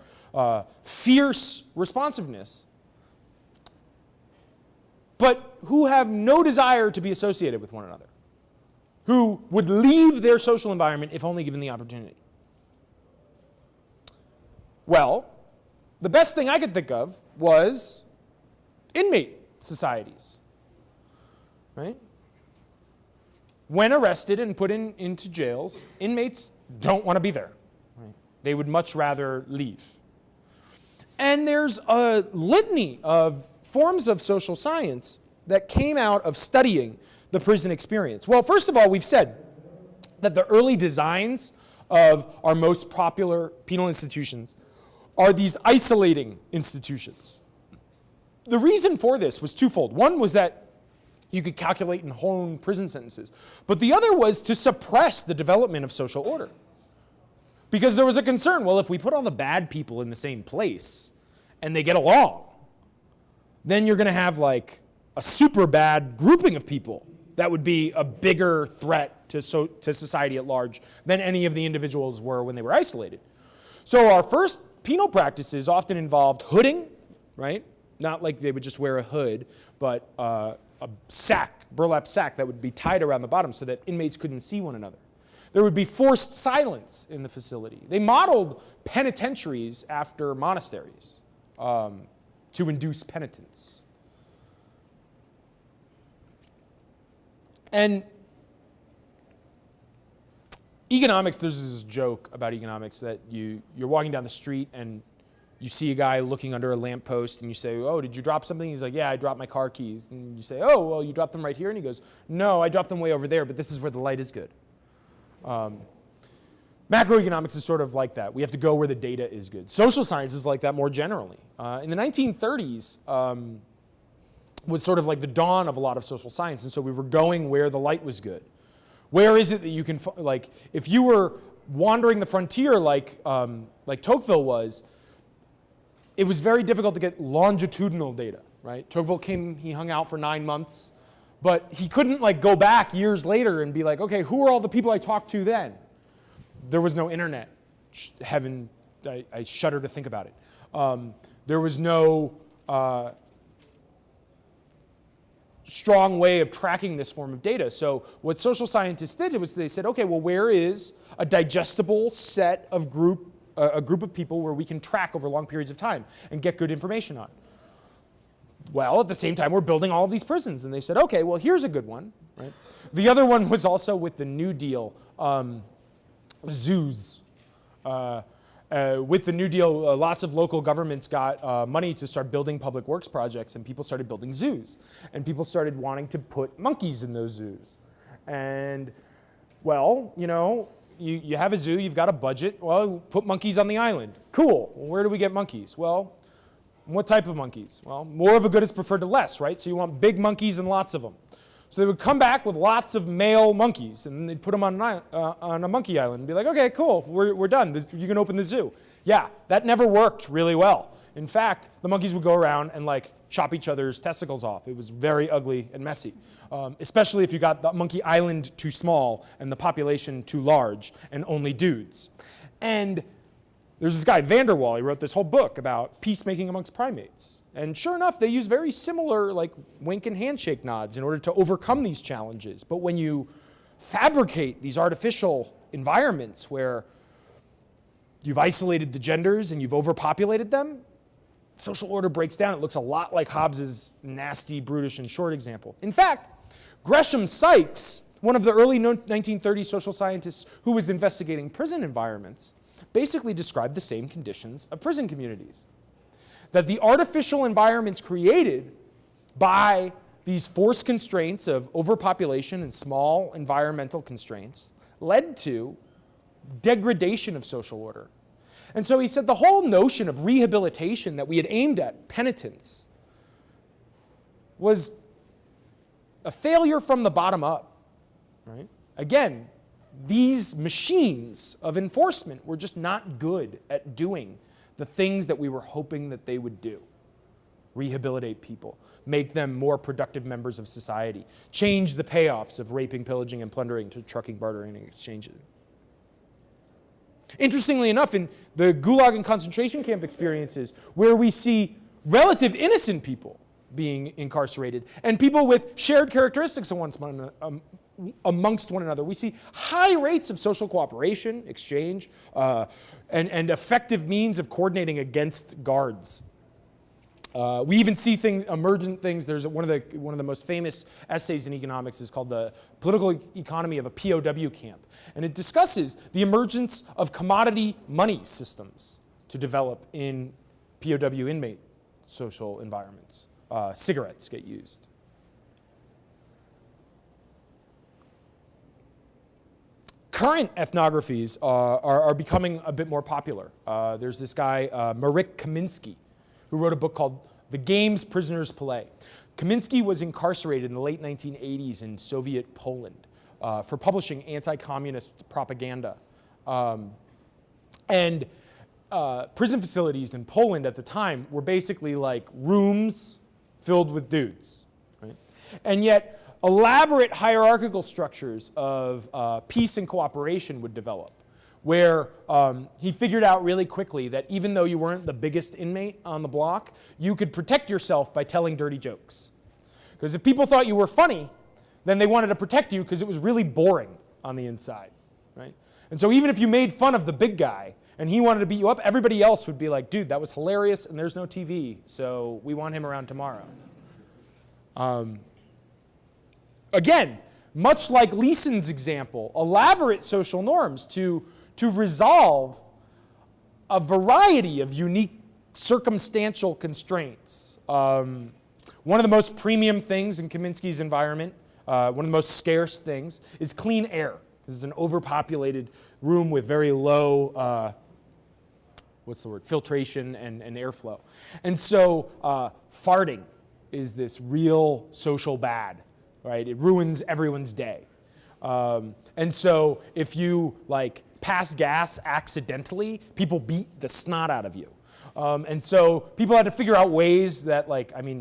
fierce responsiveness, but who have no desire to be associated with one another, who would leave their social environment if only given the opportunity. Well, the best thing I could think of was inmate societies. Right? When arrested and put into jails, inmates don't want to be there. Right? They would much rather leave. And there's a litany of forms of social science that came out of studying the prison experience. Well, first of all, we've said that the early designs of our most popular penal institutions are these isolating institutions. The reason for this was twofold. One was that you could calculate and hone prison sentences. But the other was to suppress the development of social order. Because there was a concern, well, if we put all the bad people in the same place and they get along, then you're going to have like a super bad grouping of people that would be a bigger threat to society at large than any of the individuals were when they were isolated. So our first penal practices often involved hooding, right? Not like they would just wear a hood, but a sack, burlap sack that would be tied around the bottom so that inmates couldn't see one another. There would be forced silence in the facility. They modeled penitentiaries after monasteries to induce penitence. And economics, there's this joke about economics that you're walking down the street and you see a guy looking under a lamppost and you say, oh, did you drop something? He's like, yeah, I dropped my car keys. And you say, oh, well, you dropped them right here? And he goes, no, I dropped them way over there, but this is where the light is good. Macroeconomics is sort of like that. We have to go where the data is good. Social science is like that more generally. In the 1930s was sort of like the dawn of a lot of social science, and so we were going where the light was good. Where is it that you can, like, if you were wandering the frontier like Tocqueville was, it was very difficult to get longitudinal data, right? Tocqueville came, he hung out for 9 months, but he couldn't like go back years later and be like, okay, who are all the people I talked to then? There was no internet. Heaven, I shudder to think about it. There was no strong way of tracking this form of data. So what social scientists did was they said, okay, well, where is a digestible set of a group of people where we can track over long periods of time and get good information on? Well, at the same time, we're building all of these prisons. And they said, okay, well, here's a good one. Right? The other one was also with the New Deal, zoos. With the New Deal, lots of local governments got money to start building public works projects, and people started building zoos. And people started wanting to put monkeys in those zoos. And, well, you know, you have a zoo, you've got a budget. Well, put monkeys on the island. Cool. Well, where do we get monkeys? Well, what type of monkeys? Well, more of a good is preferred to less, right? So you want big monkeys and lots of them. So they would come back with lots of male monkeys, and they'd put them on a monkey island and be like, okay, cool, we're done. You can open the zoo. Yeah, that never worked really well. In fact, the monkeys would go around and like chop each other's testicles off. It was very ugly and messy, especially if you got the monkey island too small and the population too large and only dudes. And there's this guy, Vanderwall, he wrote this whole book about peacemaking amongst primates. And sure enough, they use very similar like wink and handshake nods in order to overcome these challenges. But when you fabricate these artificial environments where you've isolated the genders and you've overpopulated them, social order breaks down. It looks a lot like Hobbes's nasty, brutish, and short example. In fact, Gresham Sykes, one of the early 1930s social scientists who was investigating prison environments, basically described the same conditions of prison communities. That the artificial environments created by these forced constraints of overpopulation and small environmental constraints led to degradation of social order. And so he said the whole notion of rehabilitation that we had aimed at, penitence, was a failure from the bottom up. Right? Again, these machines of enforcement were just not good at doing the things that we were hoping that they would do. Rehabilitate people, make them more productive members of society, change the payoffs of raping, pillaging, and plundering to trucking, bartering, and exchanging. Interestingly enough, in the Gulag and concentration camp experiences, where we see relative innocent people being incarcerated and people with shared characteristics amongst one another, we see high rates of social cooperation, exchange, and effective means of coordinating against guards. We even see emergent things. There's one of the most famous essays in economics is called The Political Economy of a POW Camp. And it discusses the emergence of commodity money systems to develop in POW inmate social environments. Cigarettes get used. Current ethnographies are becoming a bit more popular. There's this guy, Marek Kamiński, who wrote a book called The Games Prisoners Play. Kamiński was incarcerated in the late 1980s in Soviet Poland for publishing anti-communist propaganda. And prison facilities in Poland at the time were basically like rooms filled with dudes. Right? And yet, elaborate hierarchical structures of peace and cooperation would develop, where he figured out really quickly that even though you weren't the biggest inmate on the block, you could protect yourself by telling dirty jokes. Because if people thought you were funny, then they wanted to protect you because it was really boring on the inside, right? And so even if you made fun of the big guy and he wanted to beat you up, everybody else would be like, dude, that was hilarious and there's no TV, so we want him around tomorrow. Again, much like Leeson's example, elaborate social norms to resolve a variety of unique circumstantial constraints. One of the most premium things in Kamiński's environment, one of the most scarce things, is clean air. This is an overpopulated room with very low, filtration and airflow. And so farting is this real social bad, right? It ruins everyone's day. And so if you pass gas accidentally, people beat the snot out of you. And so people had to figure out ways that,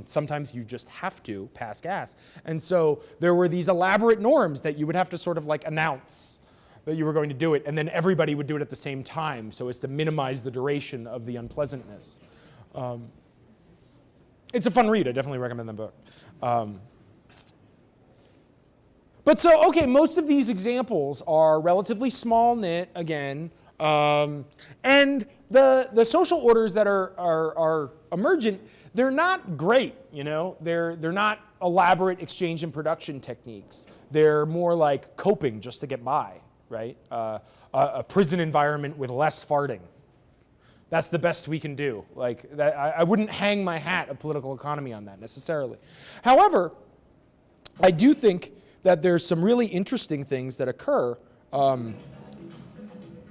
sometimes you just have to pass gas. And so there were these elaborate norms that you would have to sort of announce that you were going to do it, and then everybody would do it at the same time so as to minimize the duration of the unpleasantness. It's a fun read. I definitely recommend the book. But so, okay, most of these examples are relatively small-knit, again, and the social orders that are emergent, they're not great, you know? They're not elaborate exchange and production techniques. They're more like coping just to get by, right? A prison environment with less farting. That's the best we can do. I wouldn't hang my hat of political economy on that necessarily. However, I do think that there's some really interesting things that occur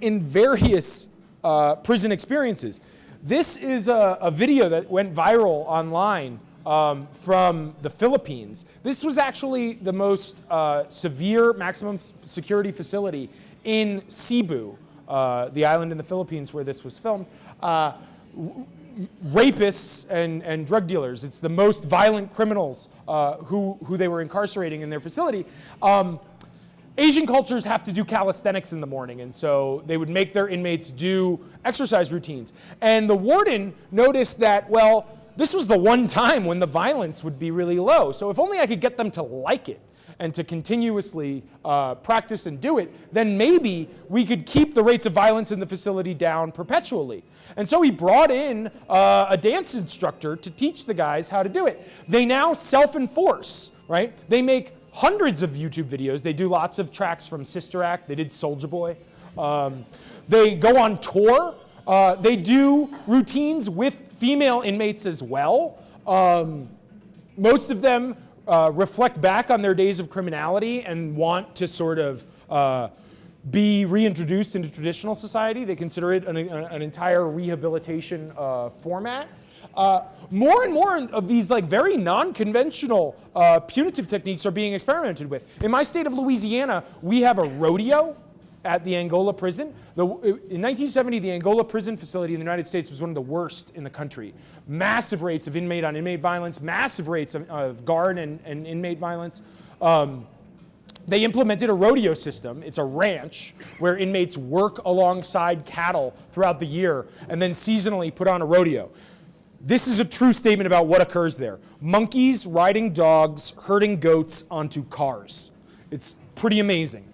in various prison experiences. This is a video that went viral online from the Philippines. This was actually the most severe maximum security facility in Cebu, the island in the Philippines where this was filmed. Rapists and drug dealers. It's the most violent criminals who they were incarcerating in their facility. Asian cultures have to do calisthenics in the morning, and so they would make their inmates do exercise routines. And the warden noticed that, well, this was the one time when the violence would be really low, so if only I could get them to like it. and to continuously practice and do it, then maybe we could keep the rates of violence in the facility down perpetually. And so he brought in a dance instructor to teach the guys how to do it. They now self-enforce, right? They make hundreds of YouTube videos. They do lots of tracks from Sister Act. They did Soulja Boy. They go on tour. They do routines with female inmates as well. Most of them reflect back on their days of criminality and want to sort of be reintroduced into traditional society. They consider it an entire rehabilitation format. More and more of these like very non-conventional punitive techniques are being experimented with. In my state of Louisiana, we have a rodeo at the Angola prison. In 1970, the Angola prison facility in the United States was one of the worst in the country. Massive rates of inmate-on-inmate violence, massive rates of guard and inmate violence. They implemented a rodeo system. It's a ranch where inmates work alongside cattle throughout the year and then seasonally put on a rodeo. This is a true statement about what occurs there. Monkeys riding dogs, herding goats onto cars. It's pretty amazing.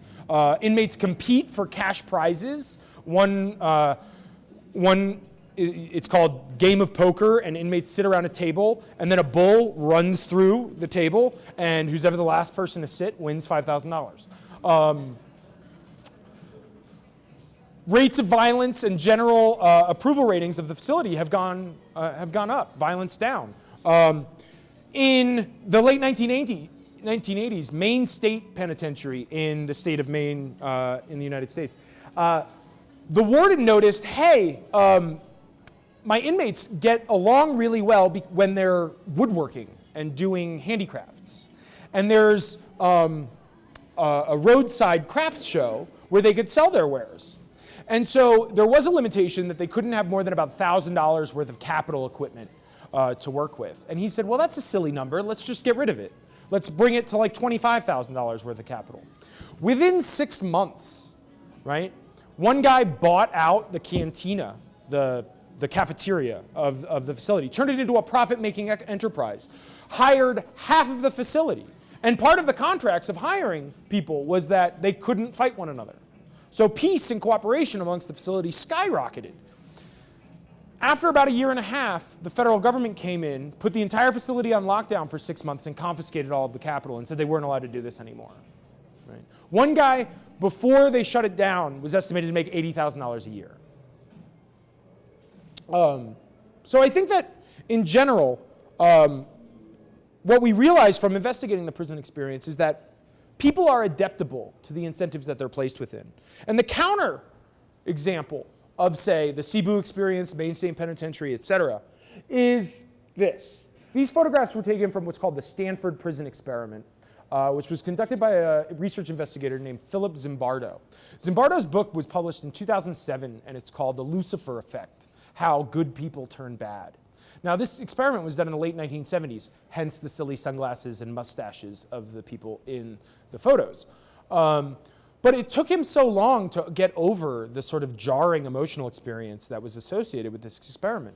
Inmates compete for cash prizes. It's called Game of Poker, and inmates sit around a table, and then a bull runs through the table, and who's ever the last person to sit wins $5,000. Rates of violence and general approval ratings of the facility have gone up, violence down. In the late 1980s, Maine State Penitentiary in the state of Maine in the United States, the warden noticed, hey, my inmates get along really well when they're woodworking and doing handicrafts. And there's a roadside craft show where they could sell their wares. And so there was a limitation that they couldn't have more than about $1,000 worth of capital equipment to work with. And he said, well, that's a silly number. Let's just get rid of it. Let's bring it to like $25,000 worth of capital. Within 6 months, right, one guy bought out the cantina, the cafeteria of the facility, turned it into a profit-making enterprise, hired half of the facility. And part of the contracts of hiring people was that they couldn't fight one another. So peace and cooperation amongst the facility skyrocketed. After about 1.5 years, the federal government came in, put the entire facility on lockdown for 6 months, and confiscated all of the capital and said they weren't allowed to do this anymore. Right? One guy, before they shut it down, was estimated to make $80,000 a year. So I think that, in general, what we realize from investigating the prison experience is that people are adaptable to the incentives that they're placed within. And the counter example of, say, the Cebu experience, Maine State Penitentiary, et cetera, is this. These photographs were taken from what's called the Stanford Prison Experiment, which was conducted by a research investigator named Philip Zimbardo. Zimbardo's book was published in 2007, and it's called The Lucifer Effect: How Good People Turn Bad. Now, this experiment was done in the late 1970s, hence the silly sunglasses and mustaches of the people in the photos. But it took him so long to get over the sort of jarring emotional experience that was associated with this experiment.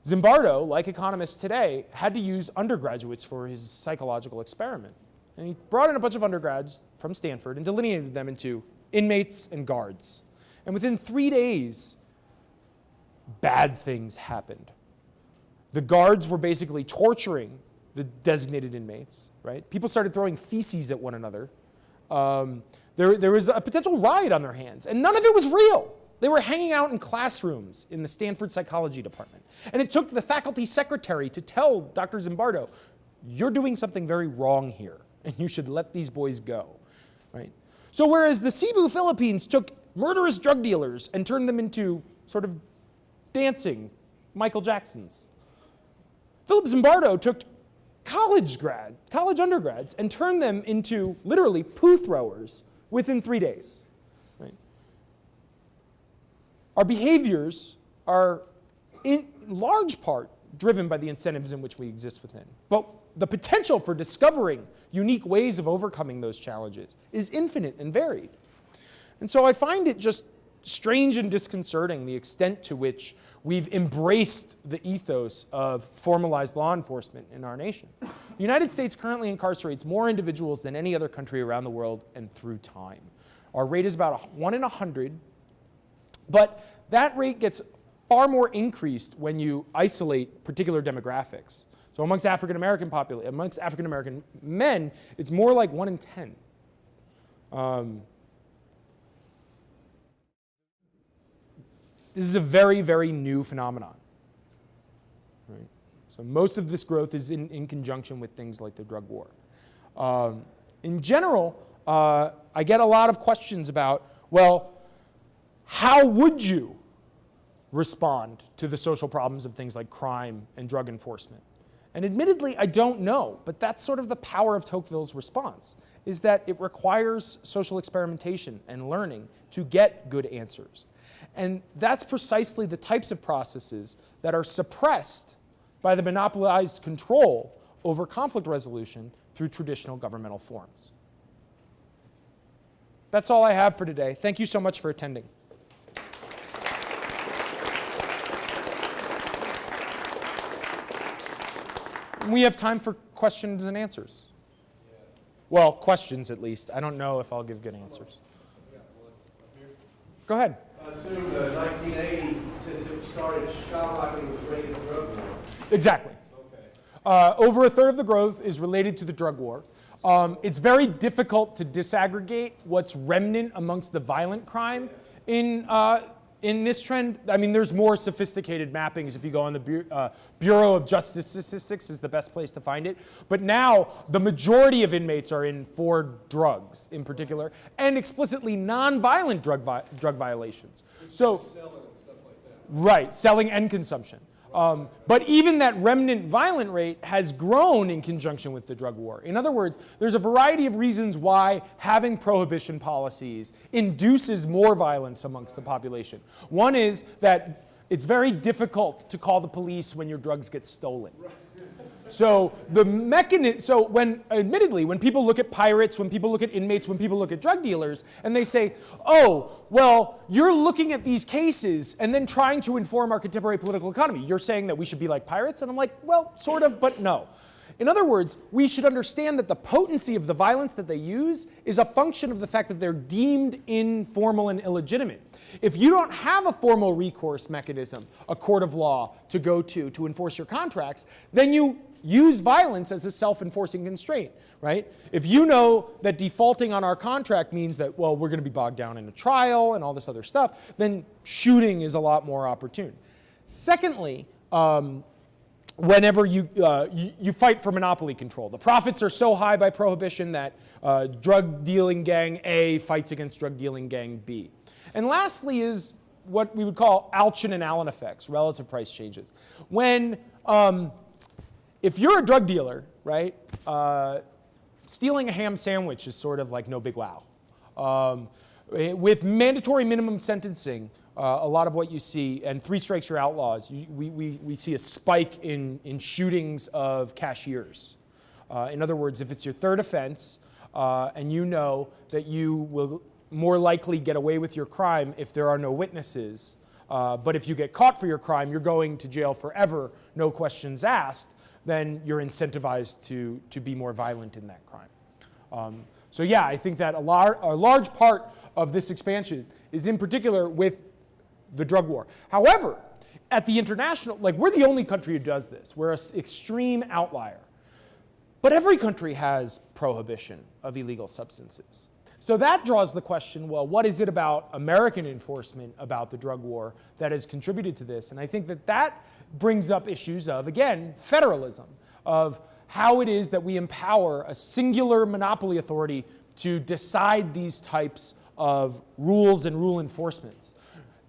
Zimbardo, like economists today, had to use undergraduates for his psychological experiment. And he brought in a bunch of undergrads from Stanford and delineated them into inmates and guards. And within 3 days, bad things happened. The guards were basically torturing the designated inmates, right? People started throwing feces at one another. There was a potential riot on their hands, and none of it was real. They were hanging out in classrooms in the Stanford psychology department. And it took the faculty secretary to tell Dr. Zimbardo, you're doing something very wrong here, and you should let these boys go, right? So whereas the Cebu Philippines took murderous drug dealers and turned them into sort of dancing Michael Jacksons, Philip Zimbardo took college undergrads and turned them into literally poo throwers within 3 days. Right? Our behaviors are in large part driven by the incentives in which we exist within. But the potential for discovering unique ways of overcoming those challenges is infinite and varied. And so I find it just strange and disconcerting the extent to which we've embraced the ethos of formalized law enforcement in our nation. The United States currently incarcerates more individuals than any other country around the world and through time. Our rate is about 1 in 100, but that rate gets far more increased when you isolate particular demographics. So amongst African American men, it's more like 1 in 10. This is a very, very new phenomenon. Right? So most of this growth is in conjunction with things like the drug war. In general, I get a lot of questions about, well, how would you respond to the social problems of things like crime and drug enforcement? And admittedly, I don't know, but that's sort of the power of Tocqueville's response, is that it requires social experimentation and learning to get good answers. And that's precisely the types of processes that are suppressed by the monopolized control over conflict resolution through traditional governmental forms. That's all I have for today. Thank you so much for attending. We have time for questions and answers. Well, questions at least. I don't know if I'll give good answers. Go ahead. I assume the 1980, since it started skyrocketing, was related to the drug war. Exactly. Okay. Over a third of the growth is related to the drug war. It's very difficult to disaggregate what's remnant amongst the violent crime in this trend. I mean, there's more sophisticated mappings. If you go on the Bureau of Justice Statistics is the best place to find it. But now the majority of inmates are in for drugs in particular, and explicitly non-violent drug violations. So, Selling and stuff like that. right, selling and consumption. But even that remnant violent rate has grown in conjunction with the drug war. In other words, there's a variety of reasons why having prohibition policies induces more violence amongst the population. One is that it's very difficult to call the police when your drugs get stolen. So admittedly, when people look at pirates, when people look at inmates, when people look at drug dealers, and they say, oh, well, you're looking at these cases and then trying to inform our contemporary political economy. You're saying that we should be like pirates? And I'm like, well, sort of, but no. In other words, we should understand that the potency of the violence that they use is a function of the fact that they're deemed informal and illegitimate. If you don't have a formal recourse mechanism, a court of law to go to enforce your contracts, then you use violence as a self-enforcing constraint, right? If you know that defaulting on our contract means that, well, we're going to be bogged down in a trial and all this other stuff, then shooting is a lot more opportune. Secondly, whenever you fight for monopoly control, the profits are so high by prohibition that drug dealing gang A fights against drug dealing gang B. And lastly is what we would call Alchin and Allen effects, relative price changes. When if you're a drug dealer, right, stealing a ham sandwich is sort of like no big wow. With mandatory minimum sentencing, a lot of what you see, and 3 strikes you're outlaws, we see a spike in shootings of cashiers. In other words, if it's your third offense and you know that you will more likely get away with your crime if there are no witnesses, but if you get caught for your crime, you're going to jail forever, no questions asked, then you're incentivized to be more violent in that crime. So yeah, I think that a large part of this expansion is in particular with the drug war. However, at the international, like we're the only country who does this. We're an extreme outlier. But every country has prohibition of illegal substances. So that draws the question, well, what is it about American enforcement about the drug war that has contributed to this? And I think that brings up issues of, again, federalism, of how it is that we empower a singular monopoly authority to decide these types of rules and rule enforcements.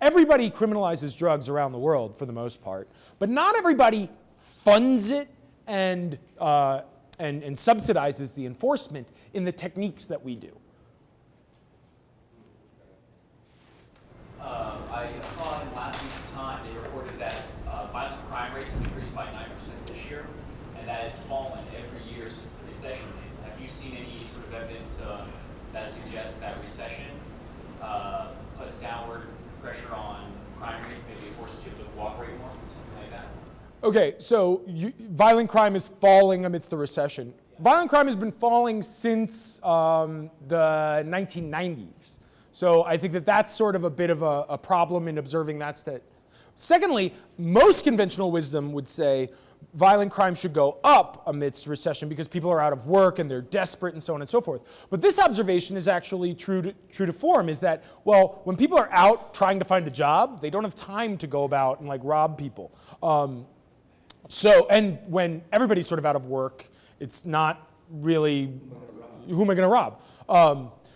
Everybody criminalizes drugs around the world for the most part, but not everybody funds it and subsidizes the enforcement in the techniques that we do. I saw in last week's Time, they reported that violent crime rates have increased by 9% this year, and that it's fallen every year since the recession. Have you seen any sort of evidence that suggests that recession puts downward pressure on crime rates, maybe forces people to cooperate more, something like that? Okay, so violent crime is falling amidst the recession. Violent crime has been falling since the 1990s. So I think that that's sort of a bit of a problem in observing that state. Secondly, most conventional wisdom would say violent crime should go up amidst recession because people are out of work and they're desperate and so on and so forth. But this observation is actually true to form, is that, well, when people are out trying to find a job, they don't have time to go about and like rob people. And when everybody's sort of out of work, it's not really, who am I going to rob?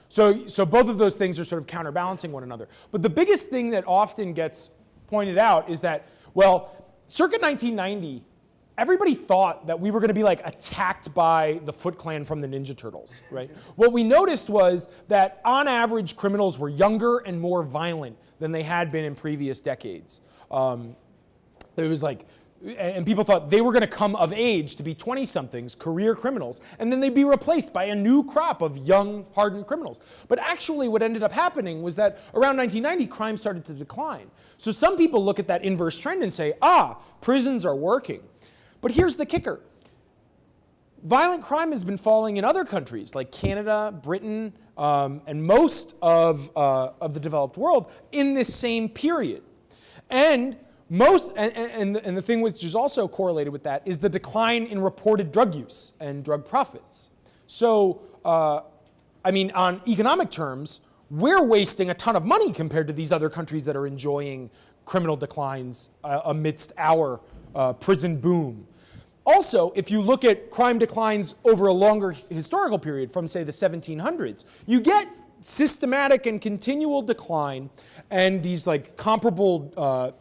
So both of those things are sort of counterbalancing one another. But the biggest thing that often gets pointed out is that, well, circa 1990, everybody thought that we were going to be like attacked by the Foot Clan from the Ninja Turtles, right? What we noticed was that on average, criminals were younger and more violent than they had been in previous decades. It was like, and people thought they were going to come of age to be 20-somethings, career criminals, and then they'd be replaced by a new crop of young, hardened criminals. But actually what ended up happening was that around 1990, crime started to decline. So some people look at that inverse trend and say, prisons are working. But here's the kicker. Violent crime has been falling in other countries like Canada, Britain, and most of the developed world in this same period. And the thing which is also correlated with that is the decline in reported drug use and drug profits. So, on economic terms, we're wasting a ton of money compared to these other countries that are enjoying criminal declines amidst our prison boom. Also, if you look at crime declines over a longer historical period from, say, the 1700s, you get systematic and continual decline and these like comparable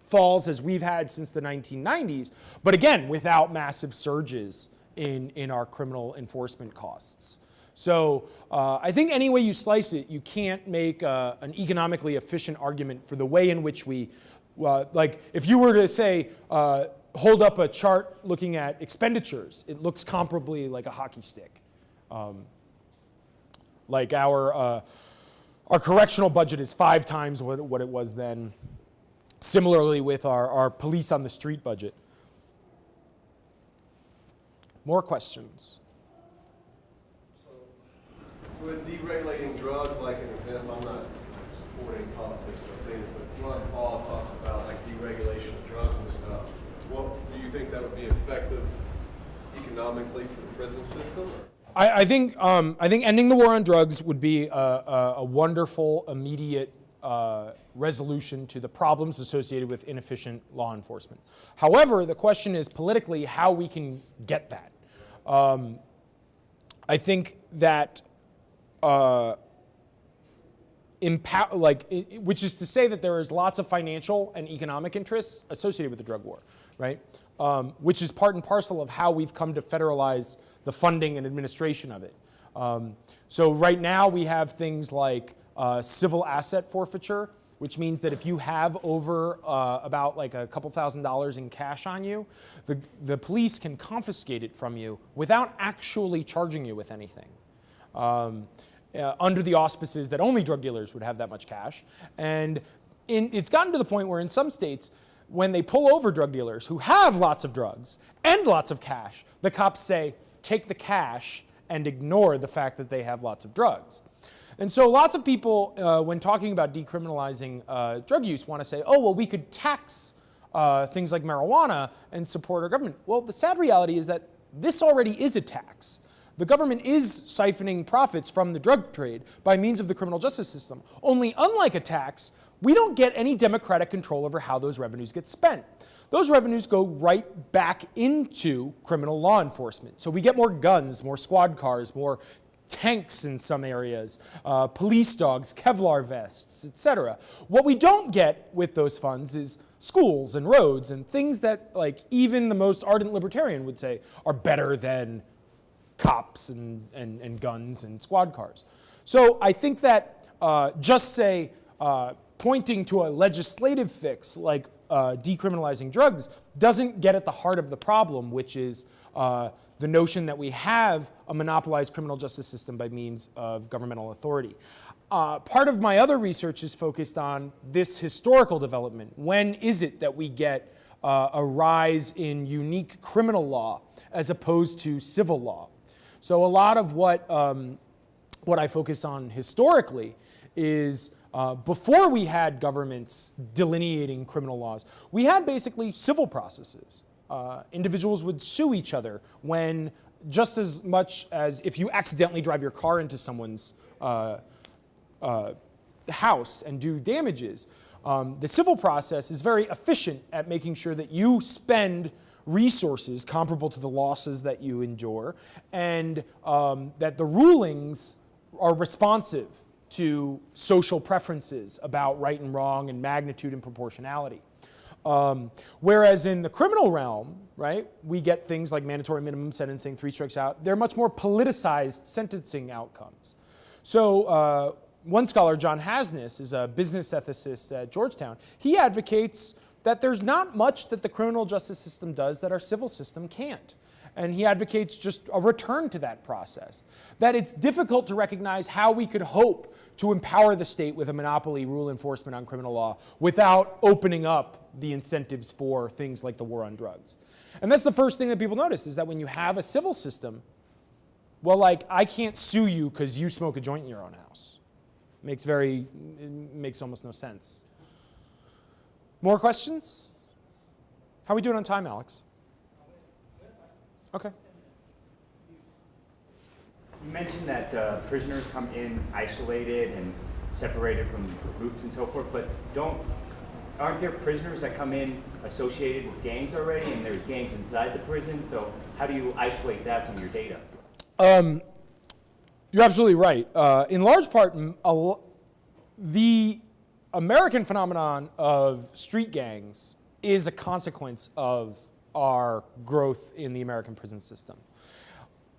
falls as we've had since the 1990s, but again, without massive surges in our criminal enforcement costs. So I think any way you slice it, you can't make an economically efficient argument for the way in which we, like if you were to say, hold up a chart looking at expenditures, it looks comparably like a hockey stick. Like our correctional budget is 5 times what it was then. Similarly with our police on the street budget. More questions? So, with deregulating drugs, like an example, I'm not supporting politics when I say this, but Ron Paul talks about like deregulation of drugs and stuff. What do you think that would be effective economically for the prison system? I think ending the war on drugs would be a wonderful, immediate resolution to the problems associated with inefficient law enforcement. However, the question is politically how we can get that. I think that, which is to say that there is lots of financial and economic interests associated with the drug war, right? Which is part and parcel of how we've come to federalize the funding and administration of it. So right now we have things like civil asset forfeiture, which means that if you have over about like a couple $1,000s in cash on you, the police can confiscate it from you without actually charging you with anything. Under the auspices that only drug dealers would have that much cash. And it's gotten to the point where in some states, when they pull over drug dealers who have lots of drugs and lots of cash, the cops say, take the cash and ignore the fact that they have lots of drugs. And so lots of people, when talking about decriminalizing drug use, want to say, oh, well, we could tax things like marijuana and support our government. Well, the sad reality is that this already is a tax. The government is siphoning profits from the drug trade by means of the criminal justice system. Only unlike a tax, we don't get any democratic control over how those revenues get spent. Those revenues go right back into criminal law enforcement. So we get more guns, more squad cars, more tanks in some areas, police dogs, Kevlar vests, etc. What we don't get with those funds is schools and roads and things that like even the most ardent libertarian would say are better than cops and guns and squad cars. So I think that just say pointing to a legislative fix like decriminalizing drugs doesn't get at the heart of the problem, which is the notion that we have a monopolized criminal justice system by means of governmental authority. Part of my other research is focused on this historical development. When is it that we get a rise in unique criminal law as opposed to civil law. So a lot of what I focus on historically is before we had governments delineating criminal laws, we had basically civil processes. Individuals would sue each other when, just as much as if you accidentally drive your car into someone's house and do damages, the civil process is very efficient at making sure that you spend resources comparable to the losses that you endure, and that the rulings are responsive to social preferences about right and wrong and magnitude and proportionality. Whereas in the criminal realm, right, we get things like mandatory minimum sentencing, 3 strikes out. They're much more politicized sentencing outcomes. So one scholar, John Hasness, is a business ethicist at Georgetown. He advocates that there's not much that the criminal justice system does that our civil system can't. And he advocates just a return to that process. That it's difficult to recognize how we could hope to empower the state with a monopoly rule enforcement on criminal law without opening up the incentives for things like the war on drugs. And that's the first thing that people notice, is that when you have a civil system, well, like, I can't sue you because you smoke a joint in your own house. It makes almost no sense. More questions? How are we doing on time, Alex? Okay. You mentioned that prisoners come in isolated and separated from groups and so forth, but aren't there prisoners that come in associated with gangs already, and there's gangs inside the prison? So how do you isolate that from your data? You're absolutely right. In large part, the American phenomenon of street gangs is a consequence of our growth in the American prison system.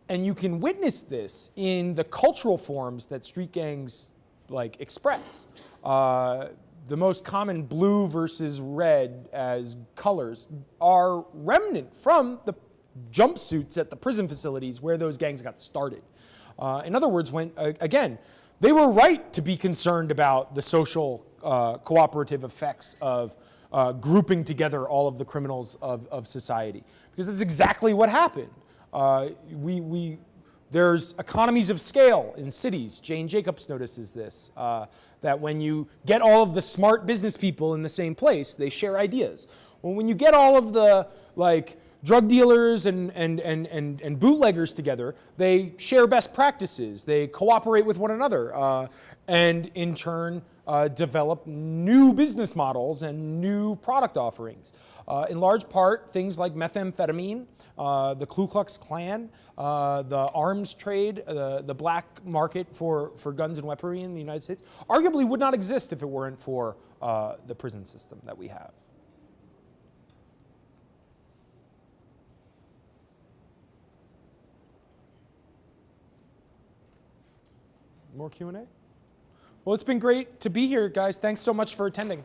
And you can witness this in the cultural forms that street gangs express. The most common blue versus red as colors are remnant from the jumpsuits at the prison facilities where those gangs got started. In other words, again, they were right to be concerned about the social cooperative effects of grouping together all of the criminals of society, because that's exactly what happened. There's economies of scale in cities. Jane Jacobs notices this, that when you get all of the smart business people in the same place, they share ideas. Well, when you get all of the drug dealers and bootleggers together, they share best practices, they cooperate with one another, and in turn develop new business models and new product offerings. In large part, things like methamphetamine, the Ku Klux Klan, the arms trade, the black market for guns and weaponry in the United States, arguably would not exist if it weren't for the prison system that we have. More Q&A? Well, it's been great to be here, guys. Thanks so much for attending.